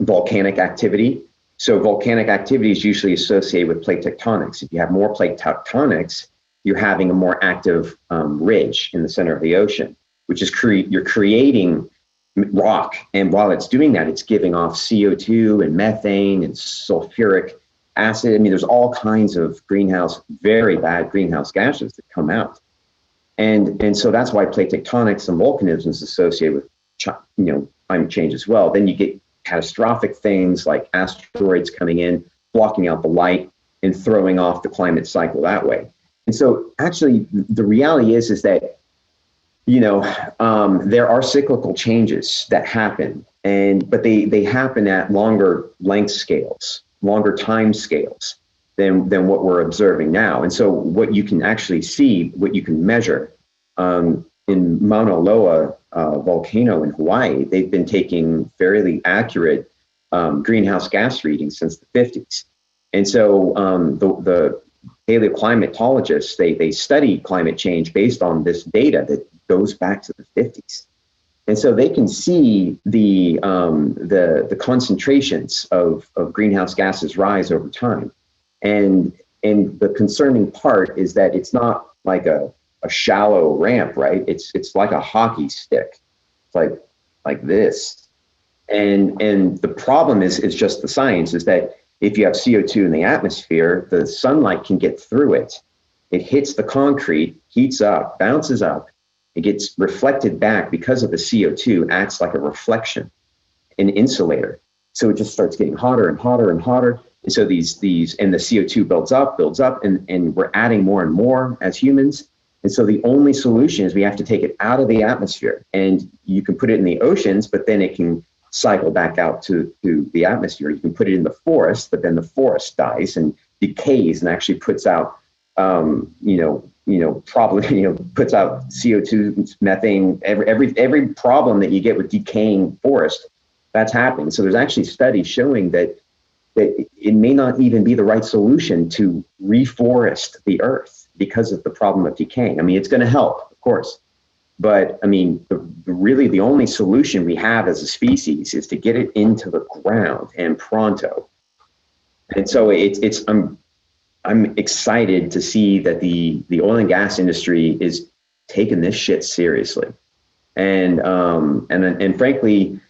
volcanic activity. So volcanic activity is usually associated with plate tectonics. If you have more plate tectonics, you're having a more active ridge in the center of the ocean, which is you're creating rock. And while it's doing that, it's giving off CO2 and methane and sulfuric acid. I mean, there's all kinds of very bad greenhouse gases that come out. And so that's why plate tectonics and volcanism is associated with, climate change as well. Then you get catastrophic things like asteroids coming in, blocking out the light and throwing off the climate cycle that way. And so actually the reality is that, there are cyclical changes that happen, but they happen at longer length scales, longer time scales than what we're observing now. And so what you can actually see, what you can measure in Mauna Loa volcano in Hawaii, they've been taking fairly accurate greenhouse gas readings since the 50s. And so the paleoclimatologists, they study climate change based on this data that goes back to the 50s. And so they can see the concentrations of greenhouse gases rise over time. And the concerning part is that it's not like a shallow ramp, right? It's like a hockey stick. It's like this. And the problem is just the science, is that if you have CO2 in the atmosphere, the sunlight can get through it. It hits the concrete, heats up, bounces up. It gets reflected back because of the CO2, acts like a reflection, an insulator. So it just starts getting hotter and hotter and hotter. And so these and the CO2 builds up, and we're adding more and more as humans. And so the only solution is we have to take it out of the atmosphere, and you can put it in the oceans, but then it can cycle back out to the atmosphere. You can put it in the forest, but then the forest dies and decays and actually puts out, puts out CO2, methane, every problem that you get with decaying forest, that's happening. So there's actually studies showing that that it may not even be the right solution to reforest the earth because of the problem of decaying. I mean, it's going to help, of course, but I mean, really the only solution we have as a species is to get it into the ground, and pronto. And so I'm excited to see that the oil and gas industry is taking this shit seriously. And frankly,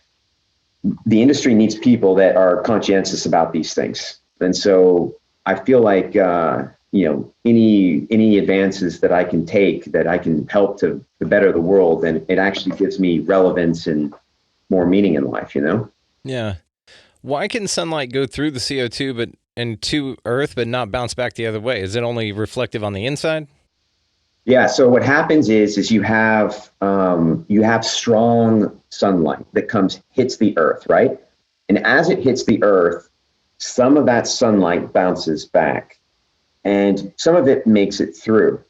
the industry needs people that are conscientious about these things. And so I feel like, any advances that I can take, that I can help to better the world, then it actually gives me relevance and more meaning in life, Yeah. Why can sunlight go through the CO2 and to Earth, but not bounce back the other way? Is it only reflective on the inside? Yeah. So what happens is you have strong sunlight that hits the earth, right? And as it hits the earth, some of that sunlight bounces back, and some of it makes it through.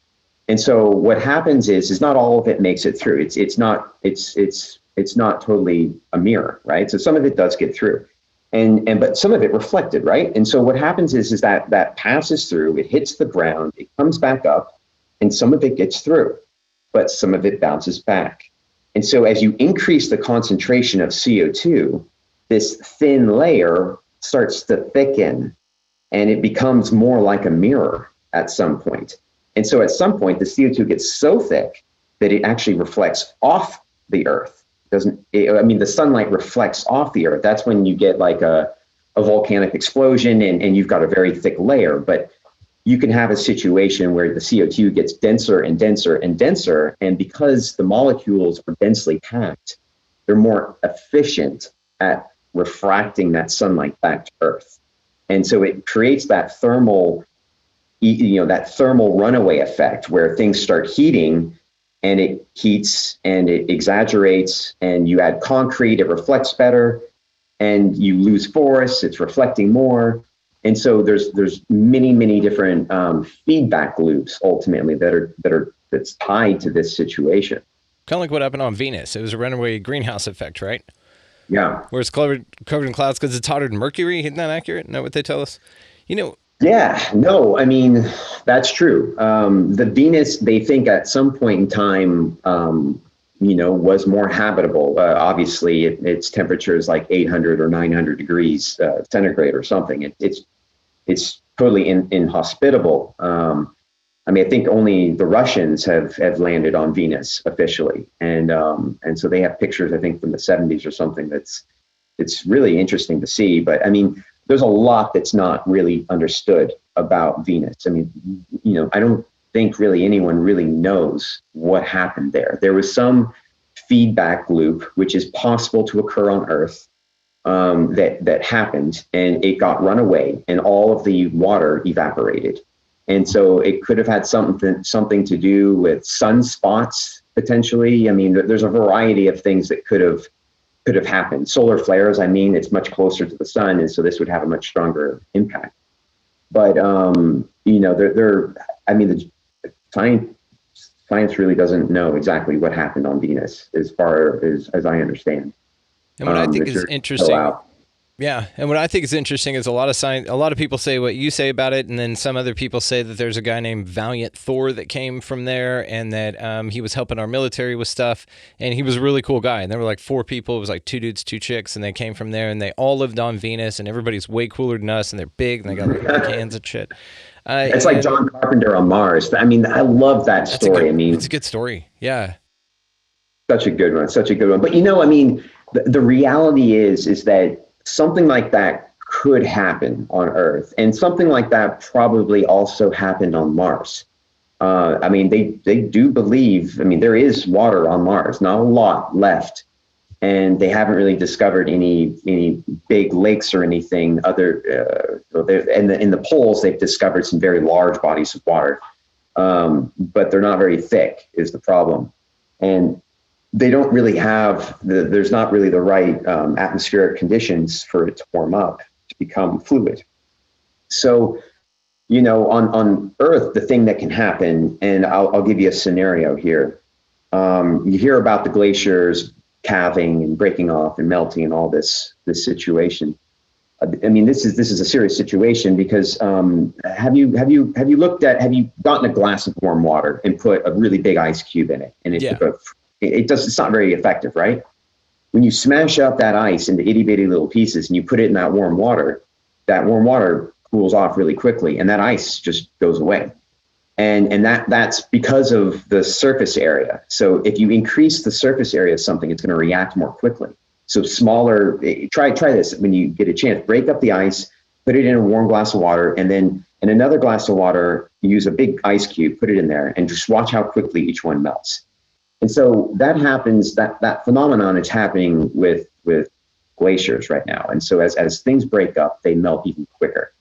And so what happens is not all of it makes it through. It's not totally a mirror, right? So some of it does get through, but some of it reflected, right? And so what happens is that passes through, it hits the ground, it comes back up, and some of it gets through, but some of it bounces back. And so as you increase the concentration of CO2, this thin layer starts to thicken, and it becomes more like a mirror at some point. And so at some point, the CO2 gets so thick that it actually reflects off the earth. The sunlight reflects off the earth. That's when you get like a volcanic explosion and you've got a very thick layer. But you can have a situation where the CO2 gets denser and denser and denser. And because the molecules are densely packed, they're more efficient at refracting that sunlight back to Earth. And so it creates that thermal runaway effect where things start heating, and it heats and it exaggerates, and you add concrete, it reflects better, and you lose forests, it's reflecting more. And so there's many different feedback loops ultimately that's tied to this situation. Kind of like what happened on Venus. It was a runaway greenhouse effect, right? Yeah. Where it's covered in clouds because it's hotter than Mercury. Isn't that accurate? Isn't that what they tell us? Yeah, no, I mean, that's true. The Venus, they think at some point in time, was more habitable. Obviously, its temperature is like 800 or 900 degrees centigrade or something. It's totally inhospitable. I think only the Russians have landed on Venus officially, and so they have pictures, I think, from the 70s or something. It's really interesting to see. But I mean, there's a lot that's not really understood about Venus. I mean, I don't think really anyone really knows what happened there. There was some feedback loop, which is possible to occur on Earth, that happened, and it got run away, and all of the water evaporated. And so it could have had something to do with sunspots potentially. I mean, there's a variety of things that could have happened. Solar flares, it's much closer to the sun, and so this would have a much stronger impact. But the science really doesn't know exactly what happened on Venus, as far as I understand. And what I think is interesting, and what I think is interesting is a lot of people say what you say about it, and then some other people say that there's a guy named Valiant Thor that came from there, and that he was helping our military with stuff, and he was a really cool guy. And there were like 4 people. It was like 2 dudes, 2 chicks, and they came from there, and they all lived on Venus, and everybody's way cooler than us, and they're big, and they got like big hands and shit. It's like John Carpenter on Mars. I mean, I love that story. It's a good story. Yeah. Such a good one. But the reality is that something like that could happen on Earth, and something like that probably also happened on Mars. They do believe, there is water on Mars, not a lot left, and they haven't really discovered any big lakes or anything other. In the poles, they've discovered some very large bodies of water, but they're not very thick is the problem. And they don't really have there's not really the right atmospheric conditions for it to warm up to become fluid. So, on Earth, the thing that can happen, and I'll give you a scenario here. You hear about the glaciers calving and breaking off and melting and all this situation. I mean, this is a serious situation because have you gotten a glass of warm water and put a really big ice cube in it, and it's not very effective, right? When you smash up that ice into itty bitty little pieces and you put it in that warm water cools off really quickly, and that ice just goes away. And that's because of the surface area. So if you increase the surface area of something, it's going to react more quickly. So smaller, try this when you get a chance. Break up the ice, put it in a warm glass of water, and then in another glass of water, use a big ice cube, put it in there, and just watch how quickly each one melts. And so that happens, that phenomenon is happening with glaciers right now. And so as things break up, they melt even quicker.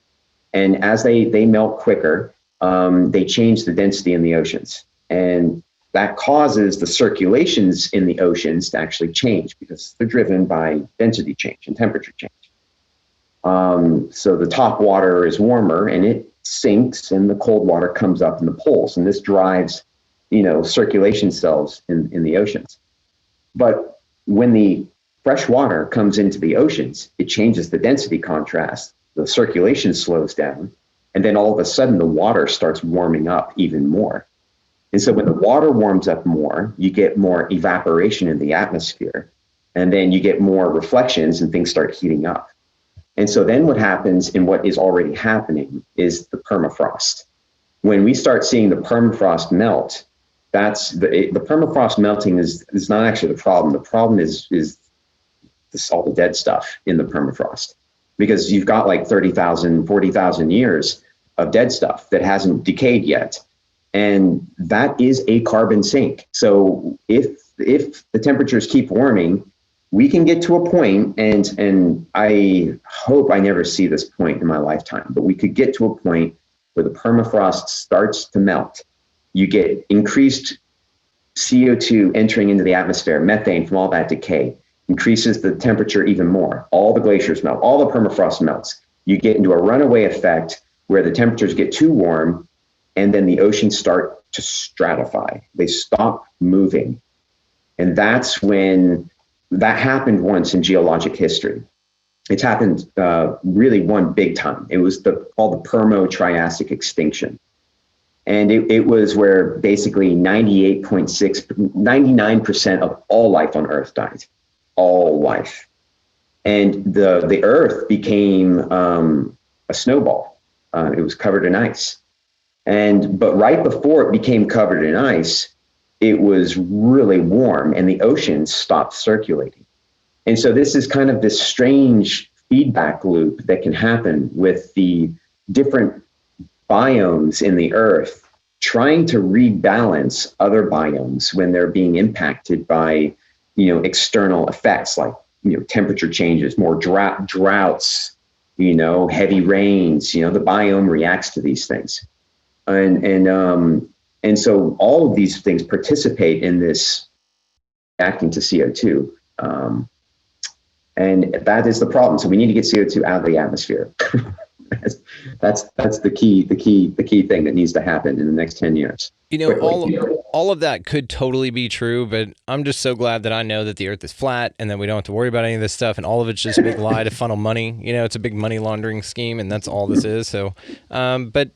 And as they melt quicker, they change the density in the oceans. And that causes the circulations in the oceans to actually change because they're driven by density change and temperature change. So the top water is warmer and it sinks, and the cold water comes up in the poles, and this drives, circulation cells in the oceans. But when the fresh water comes into the oceans, it changes the density contrast, the circulation slows down, and then all of a sudden the water starts warming up even more. And so when the water warms up more, you get more evaporation in the atmosphere, and then you get more reflections and things start heating up. And so then what happens, and what is already happening, is the permafrost. When we start seeing the permafrost melt, the permafrost melting is not actually the problem. The problem is all the dead stuff in the permafrost, because you've got like 30,000, 40,000 years of dead stuff that hasn't decayed yet. And that is a carbon sink. So if the temperatures keep warming, we can get to a point, and I hope I never see this point in my lifetime, but we could get to a point where the permafrost starts to melt. You get increased CO2 entering into the atmosphere, methane from all that decay, increases the temperature even more. All the glaciers melt, all the permafrost melts. You get into a runaway effect where the temperatures get too warm, and then the oceans start to stratify. They stop moving. And that's when that happened once in geologic history. It's happened really one big time. It was called the Permo-Triassic extinction. And it was where basically 99% of all life on Earth died. All life. And the Earth became a snowball. It was covered in ice. But right before it became covered in ice, it was really warm and the ocean stopped circulating. And so this is kind of this strange feedback loop that can happen with the different biomes in the Earth trying to rebalance other biomes when they're being impacted by, external effects like, temperature changes, more droughts, heavy rains. The biome reacts to these things. And so all of these things participate in this acting to CO2. And that is the problem. So we need to get CO2 out of the atmosphere. That's the key thing that needs to happen in the next 10 years. All of that could totally be true, but I'm just so glad that I know that the Earth is flat and that we don't have to worry about any of this stuff, and all of it's just a big lie to funnel money. It's a big money laundering scheme, and that's all this is. So, but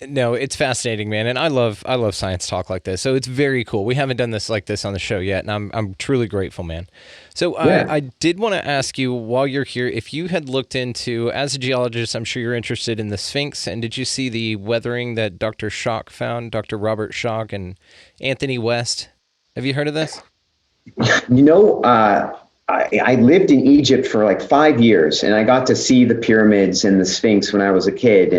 no, it's fascinating, man, and I love science talk like this. So it's very cool. We haven't done this like this on the show yet, and I'm truly grateful, man. So I did want to ask you while you're here, if you had looked into, as a geologist, I'm sure you're interested in the Sphinx, and did you see the weathering that Dr. Schock found, Dr. Robert Schock and Anthony West? Have you heard of this? I lived in Egypt for like 5 years, and I got to see the pyramids and the Sphinx when I was a kid,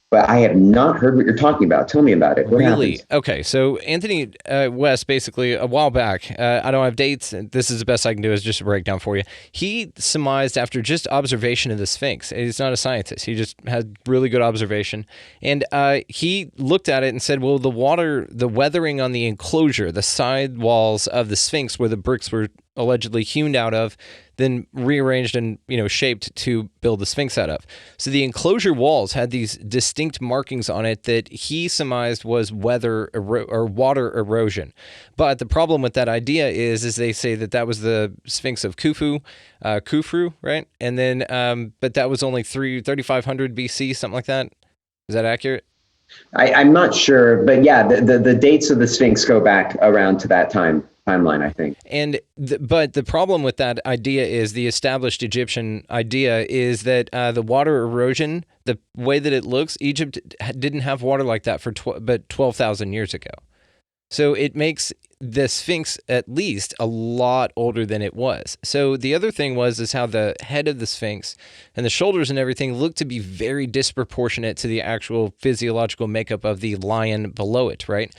but I have not heard what you're talking about. Tell me about it. What really? happens? Okay. So Anthony West, basically a while back, I don't have dates. This is the best I can do is just a breakdown for you. He surmised after just observation of the Sphinx. He's not a scientist. He just had really good observation. And he looked at it and said, well, the weathering on the enclosure, the side walls of the Sphinx where the bricks were allegedly hewn out of, then rearranged and shaped to build the Sphinx out of. So the enclosure walls had these distinct markings on it that he surmised was water erosion. But the problem with that idea is they say that was the Sphinx of Khufu, right? And then, but that was only 3,500 BC, something like that. Is that accurate? I'm not sure, but yeah, the dates of the Sphinx go back around to that timeline, I think. And but the problem with that idea is the established Egyptian idea is that the water erosion, the way that it looks, Egypt didn't have water like that for but 12,000 years ago. So it makes the Sphinx at least a lot older than it was. So the other thing is how the head of the Sphinx and the shoulders and everything look to be very disproportionate to the actual physiological makeup of the lion below it, right?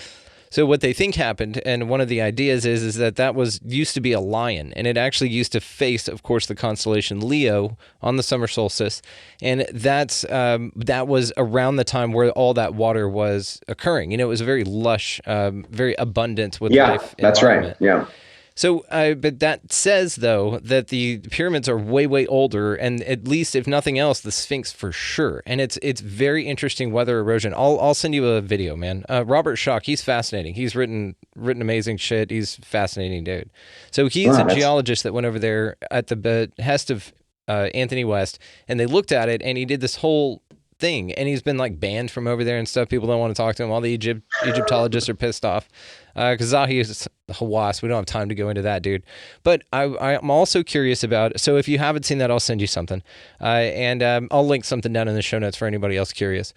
So what they think happened, and one of the ideas is that used to be a lion, and it actually used to face, of course, the constellation Leo on the summer solstice, and that was around the time where all that water was occurring. It was very lush, very abundant with life. Yeah, that's right. Yeah. So, but that says, though, that the pyramids are way, way older, and at least, if nothing else, the Sphinx for sure. And it's very interesting weather erosion. I'll send you a video, man. Robert Schock, he's fascinating. He's written amazing shit. He's fascinating dude. So he's a geologist that went over there at the behest of Anthony West, and they looked at it, and he did this whole thing, and he's been like banned from over there and stuff. People don't want to talk to him. All the Egyptologists are pissed off because Zahi is Hawass. We don't have time to go into that, dude. But I'm also curious about, so if you haven't seen that, I'll send you something, and I'll link something down in the show notes for anybody else curious.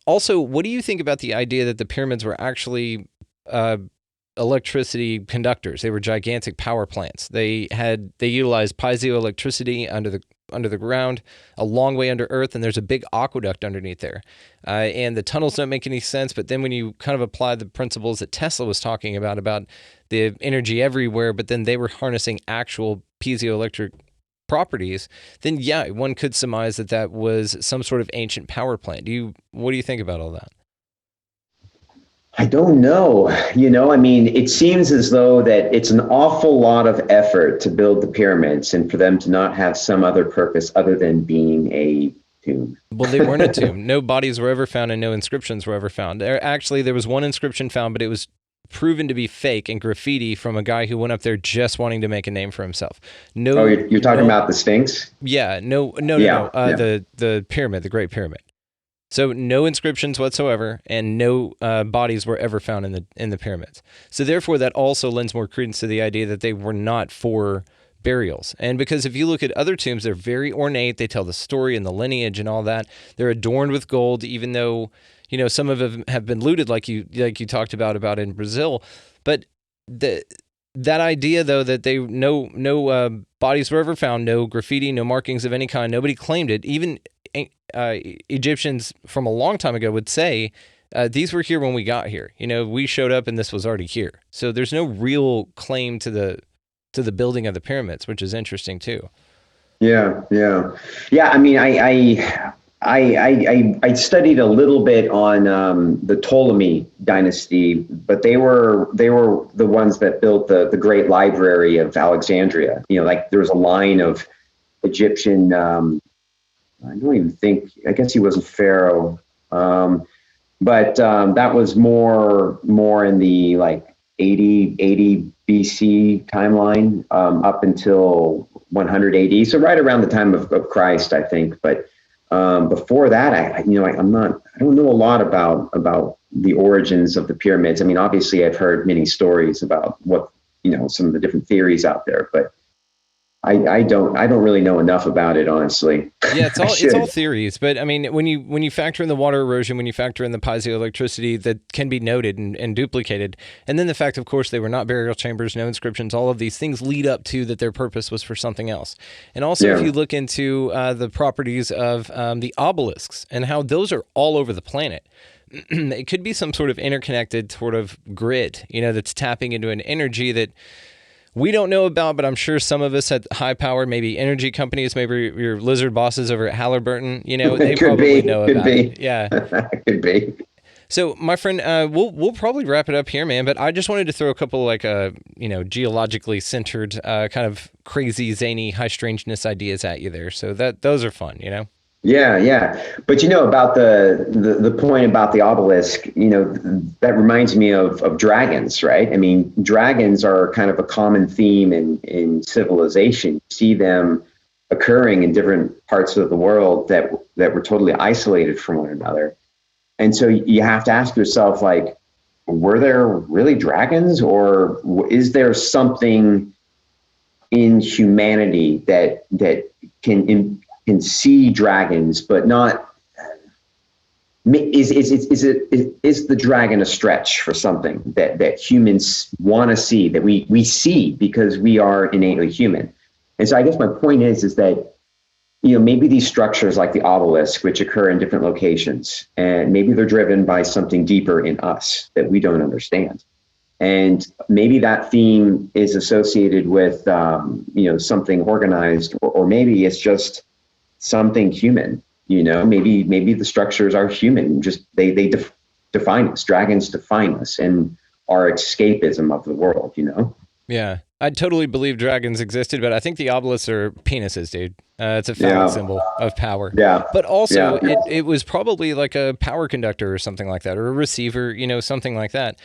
Also, what do you think about the idea that the pyramids were actually electricity conductors? They were gigantic power plants. They utilized piezoelectricity under the ground, a long way under earth, and there's a big aqueduct underneath there. And the tunnels don't make any sense, but then when you kind of apply the principles that Tesla was talking about the energy everywhere, but then they were harnessing actual piezoelectric properties, then yeah, one could surmise that was some sort of ancient power plant. What do you think about all that? I don't know. It seems as though that it's an awful lot of effort to build the pyramids and for them to not have some other purpose other than being a tomb. Well, they weren't a tomb. No bodies were ever found and no inscriptions were ever found. There was one inscription found, but it was proven to be fake and graffiti from a guy who went up there just wanting to make a name for himself. No. Oh, you're talking about the Sphinx? Yeah. No. The pyramid, the Great Pyramid. So no inscriptions whatsoever, and no bodies were ever found in the pyramids. So therefore, that also lends more credence to the idea that they were not for burials. And because if you look at other tombs, they're very ornate. They tell the story and the lineage and all that. They're adorned with gold, even though some of them have been looted, like you talked about in Brazil. But that idea, though, that no bodies were ever found, no graffiti, no markings of any kind, nobody claimed it. Even Egyptians from a long time ago would say, these were here when we got here. We showed up and this was already here. So there's no real claim to the building of the pyramids, which is interesting too. Yeah. I mean, I studied a little bit on the Ptolemy dynasty, but they were the ones that built the Great Library of Alexandria. Like there was a line of Egyptian. I don't even think. I guess he was a pharaoh, but that was more in the like 80 BC timeline up until 100 AD. So right around the time of Christ, I think. But before that, I don't know a lot about the origins of the pyramids. I mean, obviously, I've heard many stories about what some of the different theories out there, but I don't really know enough about it, honestly. Yeah, it's all theories, but I mean, when you factor in the water erosion, when you factor in the piezoelectricity that can be noted and duplicated, and then the fact, of course, they were not burial chambers, no inscriptions, all of these things lead up to that their purpose was for something else. And also, if you look into the properties of the obelisks and how those are all over the planet, it could be some sort of interconnected sort of grid, that's tapping into an energy that we don't know about, but I'm sure some of us at high power, maybe energy companies, maybe your lizard bosses over at Halliburton, they probably know about it. Yeah. Could be. So, my friend, we'll probably wrap it up here, man. But I just wanted to throw a couple geologically centered, kind of crazy, zany, high strangeness ideas at you there. So those are fun, Yeah. But about the point about the obelisk, that reminds me of dragons, right? I mean, dragons are kind of a common theme in civilization. You see them occurring in different parts of the world that were totally isolated from one another. And so you have to ask yourself, like, were there really dragons, or is there something in humanity that can see dragons, but not? Is the dragon a stretch for something that humans want to see, that we see because we are innately human? And so I guess my point is that, maybe these structures like the obelisk, which occur in different locations, and maybe they're driven by something deeper in us that we don't understand. And maybe that theme is associated with, something organized, or maybe it's just something human. Maybe the structures are human. Just they define us. Dragons define us and our escapism of the world. Yeah, I totally believe dragons existed, but I think the obelisks are penises, dude. It's a phallic symbol of power. Yeah. But also, it was probably like a power conductor or something like that, or a receiver, something like that,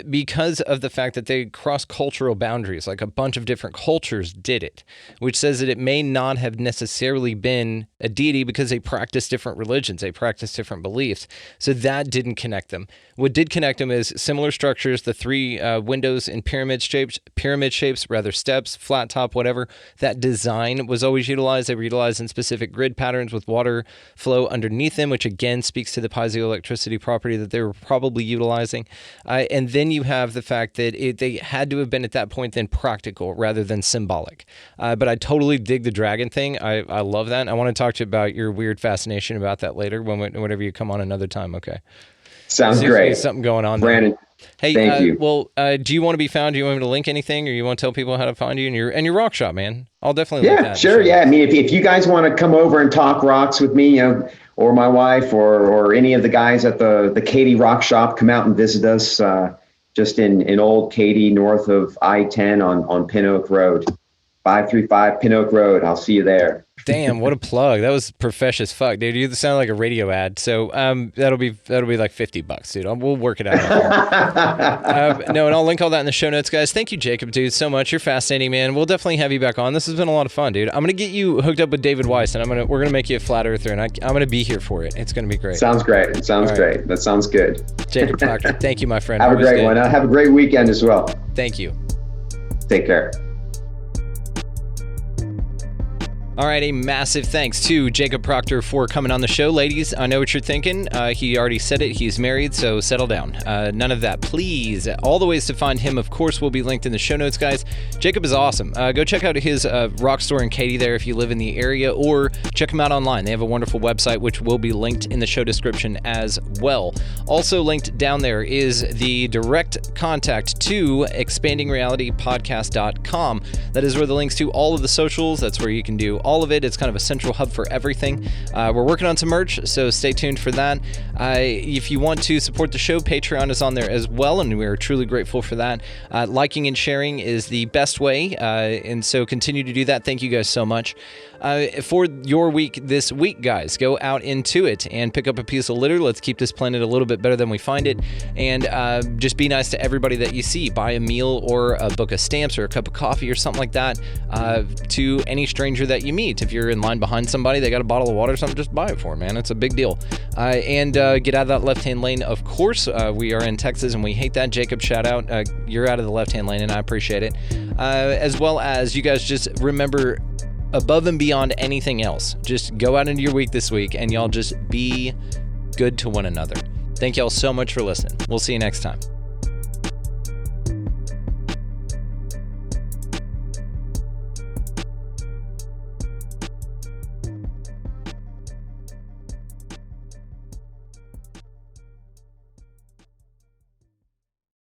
because of the fact that they cross cultural boundaries. Like a bunch of different cultures did it, which says that it may not have necessarily been a deity because they practiced different religions, they practiced different beliefs. So that didn't connect them. What did connect them is similar structures, the three windows in pyramid shapes, steps, flat top, whatever. That design was always utilized. They were utilized in specific grid patterns with water flow underneath them, which again speaks to the piezoelectricity property that they were probably utilizing. And then you have the fact that they had to have been at that point then practical rather than symbolic. But I totally dig the dragon thing. I love that. I want to talk to you about your weird fascination about that later whenever you come on another time. Okay. Sounds great. There's something going on Brandon. There. Hey, thank you. Well, do you want to be found? Do you want me to link anything, or you want to tell people how to find you and your rock shop, man? I'll definitely link that. Yeah, sure. Yeah, I mean, if you guys want to come over and talk rocks with me, or my wife, or any of the guys at the Katy Rock Shop, come out and visit us. Just in Old Katy, north of I-10 on Pin Oak Road, 535 Pin Oak Road. I'll see you there. Damn, what a plug. That was profesh as fuck, dude. You sound like a radio ad. So that'll be like $50, dude. We'll work it out. No, and I'll link all that in the show notes, guys. Thank you, Jacob, dude, so much. You're fascinating, man. We'll definitely have you back on. This has been a lot of fun, dude. I'm gonna get you hooked up with David Weiss, and we're gonna make you a flat earther, and I'm gonna be here for it. It's gonna be great. Sounds great. Sounds great. That sounds good. Jacob Proctor, thank you, my friend. Have a great one. Have a great weekend as well. Thank you. Take care. All right, a massive thanks to Jacob Proctor for coming on the show. Ladies, I know what you're thinking. He already said it. He's married, so settle down. None of that, please. All the ways to find him, of course, will be linked in the show notes, guys. Jacob is awesome. Go check out his rock store in Katy there if you live in the area, or check him out online. They have a wonderful website, which will be linked in the show description as well. Also linked down there is the direct contact to expandingrealitypodcast.com. That is where the links to all of the socials. That's where you can do all of it. It's kind of a central hub for everything. We're working on some merch, so stay tuned for that. If you want to support the show, Patreon is on there as well, and we are truly grateful for that. Liking and sharing is the best way, and so continue to do that. Thank you guys so much. For your week this week, guys, go out into it and pick up a piece of litter. Let's keep this planet a little bit better than we find it, and just be nice to everybody that you see. Buy a meal or a book of stamps or a cup of coffee or something like that to any stranger that you meet. If you're in line behind somebody, they got a bottle of water or something, just buy it for them, man. It's a big deal. And get out of that left-hand lane, of course. We are in Texas, and we hate that. Jacob, shout out. You're out of the left-hand lane, and I appreciate it. As well as you guys just remember, above and beyond anything else, just go out into your week this week, and y'all just be good to one another. Thank y'all so much for listening. We'll see you next time.